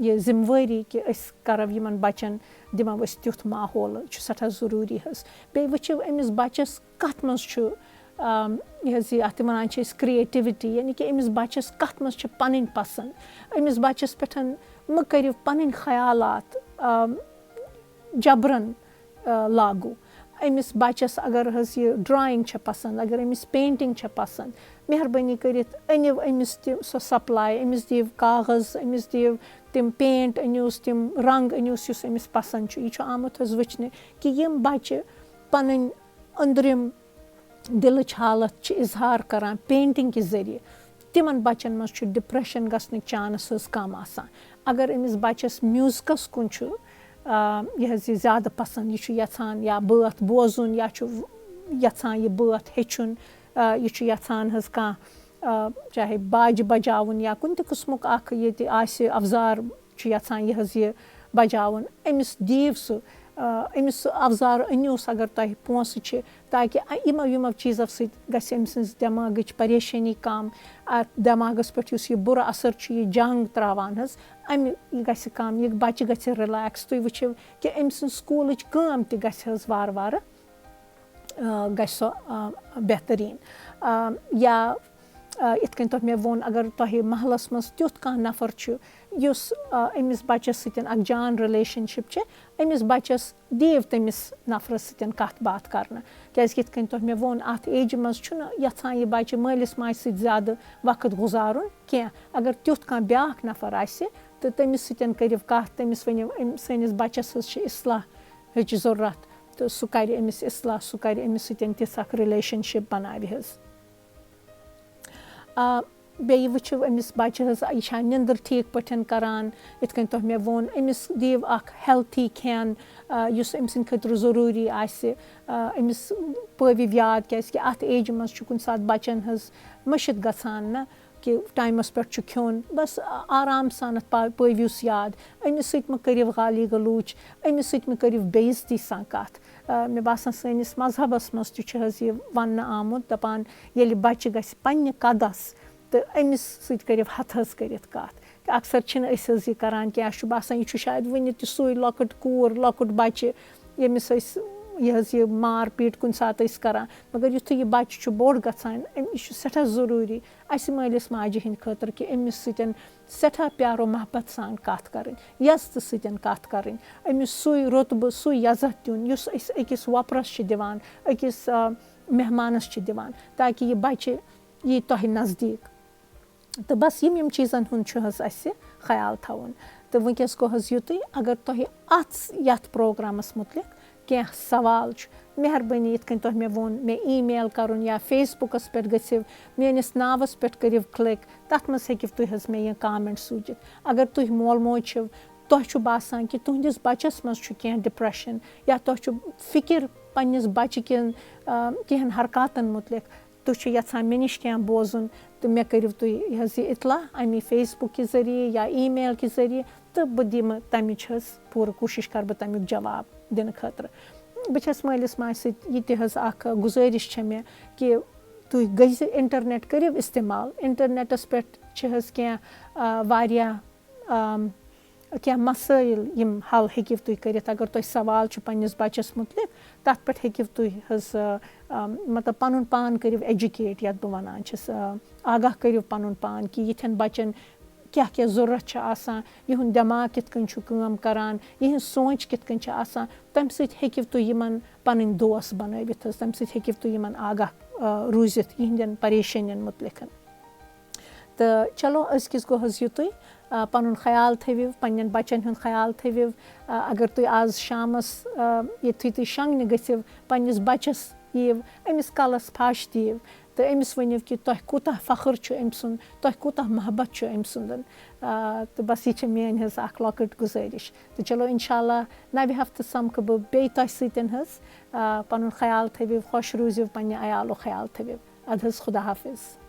یہِ ذِمہٕ وٲری کہِ أسۍ کَرو یِمَن بَچَن دِمو أسۍ تیُتھ ماحول یہِ چھُ سٮ۪ٹھاہ ضروٗری حظ. بیٚیہِ وٕچھِو أمِس بَچَس کَتھ منٛز چھُ یہِ حظ یہِ اَتھ وَنان چھِ أسۍ کِرٛییٹِوِٹی یعنی کہِ أمِس بَچَس کَتھ منٛز چھِ پَنٕنۍ پَسنٛد أمِس بَچَس پٮ۪ٹھ مہٕ کٔرِو پَنٕنۍ خیالات جبرَن لاگوٗ. أمِس بَچَس اگر حظ یہِ ڈرٛایِنٛگ چھےٚ پَسنٛد اگر أمِس پینٛٹِنٛگ چھےٚ پَسنٛد مہربٲنی کٔرِتھ أنِو أمِس تہِ سۄ سَپلاے أمِس دِیِو کاغذ أمِس دِیِو تِم پینٛٹ أنِوُس تِم رنٛگ أنِوُس یُس أمِس پَسنٛد چھُ. یہِ چھُ آمُت حظ وٕچھنہٕ کہِ یِم بَچہِ پَنٕنۍ أنٛدرِم دِلٕچ حالت چھِ اِظہار کَران پینٛٹِنٛگ کہِ ذٔریعہِ تِمن بَچن منٛز چھُ ڈِپریشن گژھنٕکۍ چانسز کَم آسان. اگر أمِس بَچَس میوٗزکَس کُن چھُ یہِ حظ یہِ زیادٕ پَسنٛد, یہِ چھُ یَژھان یا بٲتھ بوزُن یا چھُ یَژھان یہِ بٲتھ ہیٚچھُن, یہِ چھُ یَژھان حظ کانٛہہ چاہے باجہِ بَجاوُن یا کُنہِ تہِ قٕسمُک اَکھ ییٚتہِ آسہِ اَوزار چھُ یَژھان یہِ حظ یہِ بَجاوُن, أمِس دِیِو سُہ, أمِس سُہ اَوزار أنِوُس اگر تۄہہِ پونٛسہٕ چھِ, تاکہِ یِمو چیٖزو سۭتۍ گژھِ أمۍ سٕنٛز دٮ۪ماغٕچ پریشٲنی کَم, اَتھ دٮ۪ماغَس پٮ۪ٹھ یُس یہِ بُرٕ اَثر چھُ یہِ جنٛگ ترٛاوان حظ اَمہِ یہِ گژھِ کَم, یہِ بَچہِ گژھِ رِلیکٕس. تُہۍ وٕچھِو کہِ أمۍ سٕنٛز سکوٗلٕچ کٲم تہِ گژھِ حظ وارٕ وارٕ گژھِ سۄ بہتریٖن. یا یِتھ کٔنۍ تۄہہِ مےٚ ووٚن اگر تۄہہِ محلَس منٛز تیُتھ کانٛہہ نفر چھُ یُس أمِس بَچَس سۭتۍ اَکھ جان رِلیشَنشِپ چھِ, أمِس بَچَس دِیِو تٔمِس نفرَس سۭتۍ کَتھ باتھ کَرنہٕ, کیٛازِکہِ یِتھ کٔنۍ تۄہہِ مےٚ ووٚن اَتھ ایجہِ منٛز چھُنہٕ یَژھان یہِ بَچہِ مٲلِس ماجہِ سۭتۍ زیادٕ وقت گُزارُن کینٛہہ. اگر تیُتھ کانٛہہ بیٛاکھ نفر آسہِ تہٕ تٔمِس سۭتۍ کٔرِو کَتھ, تٔمِس ؤنِو سٲنِس بَچَس حظ چھِ اِصلاحٕچ ضوٚرَتھ تہٕ سُہ کَرِ أمِس اِصلاح, سُہ کَرِ أمِس سۭتۍ تِژھ اَکھ رِلیشَنشِپ بَناوِ حظ. بیٚیہِ وٕچھِو أمِس بَچہِ حظ یہِ چھا نِندٕر ٹھیٖک پٲٹھۍ کَران, یِتھ کٔنۍ تۄہہِ مےٚ ووٚن أمِس دِیِو اَکھ ہیٚلتھی کھٮ۪ن یُس أمۍ سٕنٛدِ خٲطرٕ ضٔروٗری آسہِ, أمِس پٲوِو یاد, کیٛازِکہِ اَتھ ایجہِ منٛز چھُ کُنہِ ساتہٕ بَچَن حظ مٔشِتھ گژھان نہ کہِ ٹایمَس پٮ۪ٹھ چھُ کھیوٚن, بَس آرام سان اَتھ پٲوِوس یاد, أمِس سۭتۍ مہٕ کٔرِو گالی گلوٗچ, أمِس سۭتۍ مہٕ کٔرِو بے عزتی سان کَتھ. مےٚ باسان سٲنِس مذہبَس منٛز تہِ چھُ حظ یہِ وَننہٕ آمُت, دَپان ییٚلہِ بَچہِ گژھِ پنٛنہِ قَدَس تہٕ أمِس سۭتۍ کٔرِو ہَتھَس کٔرِتھ کَتھ. اَکثر چھِنہٕ أسۍ حظ یہِ کَران کینٛہہ, اَسہِ چھُ باسان یہِ چھُ شاید وٕنہِ تہِ سُے لۄکٕٹ کوٗر لۄکُٹ بَچہِ ییٚمِس أسۍ یہِ حظ یہِ مار پیٖٹ کُنہِ ساتہٕ ٲسۍ کَران, مگر یُتھُے یہِ بَچہِ چھُ بوٚڑ گژھان یہِ چھُ سٮ۪ٹھاہ ضٔروٗری اَسہِ مٲلِس ماجہِ ہِنٛدِ خٲطرٕ کہِ أمِس سۭتۍ سٮ۪ٹھاہ پیارو محبت سان کَتھ کَرٕنۍ, یَزتہٕ سۭتۍ کَتھ کَرٕنۍ, أمِس سُے رۄتبہٕ سُے یَزت دیُن یُس أسۍ أکِس وۄپرَس چھِ دِوان, أکِس مہمانَس چھِ دِوان, تاکہِ یہِ بَچہِ یی تۄہہِ نزدیٖک. تہٕ بَس یِم چیٖزَن ہُنٛد چھُ حظ اَسہِ خیال تھاوُن. تہٕ وٕنکٮ۪س گوٚو حظ یُتُے, اگر تۄہہِ یَتھ پرٛوگرامَس مُتعلِق کینٛہہ سوال چھُ, مہربٲنی یِتھ کٔنۍ تۄہہِ مےٚ ووٚن مےٚ ای میل کَرُن یا فیس بُکَس پٮ۪ٹھ گٔژھِو, میٲنِس ناوَس پٮ۪ٹھ کٔرِو کِلِک, تَتھ منٛز ہیٚکِو تُہۍ حظ مےٚ یہِ کامٮ۪نٛٹ سوٗزِتھ. اگر تُہۍ مول موج چھِو, تۄہہِ چھُ باسان کہِ تُہٕنٛدِس بَچَس منٛز چھُ کینٛہہ ڈِپریشَن یا تۄہہِ چھُ فِکِر پنٛنِس بَچہِ کٮ۪ن کینٛہَن حرکاتَن مُتعلِق, تُہۍ چھِو یَژھان مےٚ نِش کینٛہہ بوزُن تہٕ مےٚ کٔرِو تُہۍ یہِ حظ یہِ اطلاع اَمی فیس بُک کہِ ذٔریعہِ یا ای میل کہِ ذٔریعہِ, تہٕ بہٕ دِمہٕ تَمِچ حظ پوٗرٕ کوٗشِش کَرٕ بہٕ تَمیُک جواب دِنہٕ خٲطرٕ. بہٕ چھَس مٲلِس ماجہِ سۭتۍ یہِ تہِ حظ اَکھ گُزٲرِش چھےٚ مےٚ کہِ تُہۍ گٔژھِو اِنٹَرنٮ۪ٹ کٔرِو اِستعمال. اِنٹَرنٮ۪ٹَس پٮ۪ٹھ چھِ حظ کینٛہہ واریاہ کینٛہہ مسٲیِل یِم حل ہیٚکِو تُہۍ کٔرِتھ. اگر تۄہہِ سوال چھُ پنٛنِس بَچَس مُتعلِق, تَتھ پٮ۪ٹھ ہیٚکِو تُہۍ حظ مطلب پَنُن پان کٔرِو ایجوکیٹ, یَتھ بہٕ وَنان چھَس, آگاہ کٔرِو پَنُن پان کہِ یِتھٮ۪ن بَچَن کیٛاہ کیٛاہ ضوٚرَتھ چھِ آسان, یِہُنٛد دٮ۪ماغ کِتھ کٔنۍ چھُ کٲم کَران, یِہٕنٛز سونٛچ کِتھ کٔنۍ چھِ آسان. تَمہِ سۭتۍ ہیٚکِو تُہۍ یِمَن پَنٕنۍ دوس بَنٲوِتھ حظ, تَمہِ سۭتۍ ہیٚکِو تُہۍ یِمَن آگاہ روٗزِتھ یِہِنٛدٮ۪ن پریشٲنیَن مُتعلِق. تہٕ چلو أزکِس گوٚو حظ یُتُے. پَنُن خیال تھٲوِو, پنٛنٮ۪ن بَچَن ہُنٛد خیال تھٲوِو. اگر تُہۍ آز شامَس یُتھُے تُہۍ شۄنٛگنہِ گٔژھِو پنٛنِس بَچَس یِیِو, أمِس کَلَس پھَش دِیِو تہٕ أمِس ؤنِو کہِ تۄہہِ کوٗتاہ فخٕر چھُ أمۍ سُنٛد, تۄہہِ کوٗتاہ محبت چھُ أمۍ سُنٛد. تہٕ بَس یہِ چھِ میٛٲنۍ حظ اَکھ لۄکٕٹ گُزٲرِش. تہٕ چلو اِنشاء اللہ نَوِ ہفتہٕ سَمکھٕ بہٕ بیٚیہِ تۄہہِ سۭتۍ حظ. پَنُن خیال تھٲوِو, خۄش روٗزِو, پنٛنہِ عیالُک خیال تھٲوِو. اَدٕ حظ خُدا حافِظ.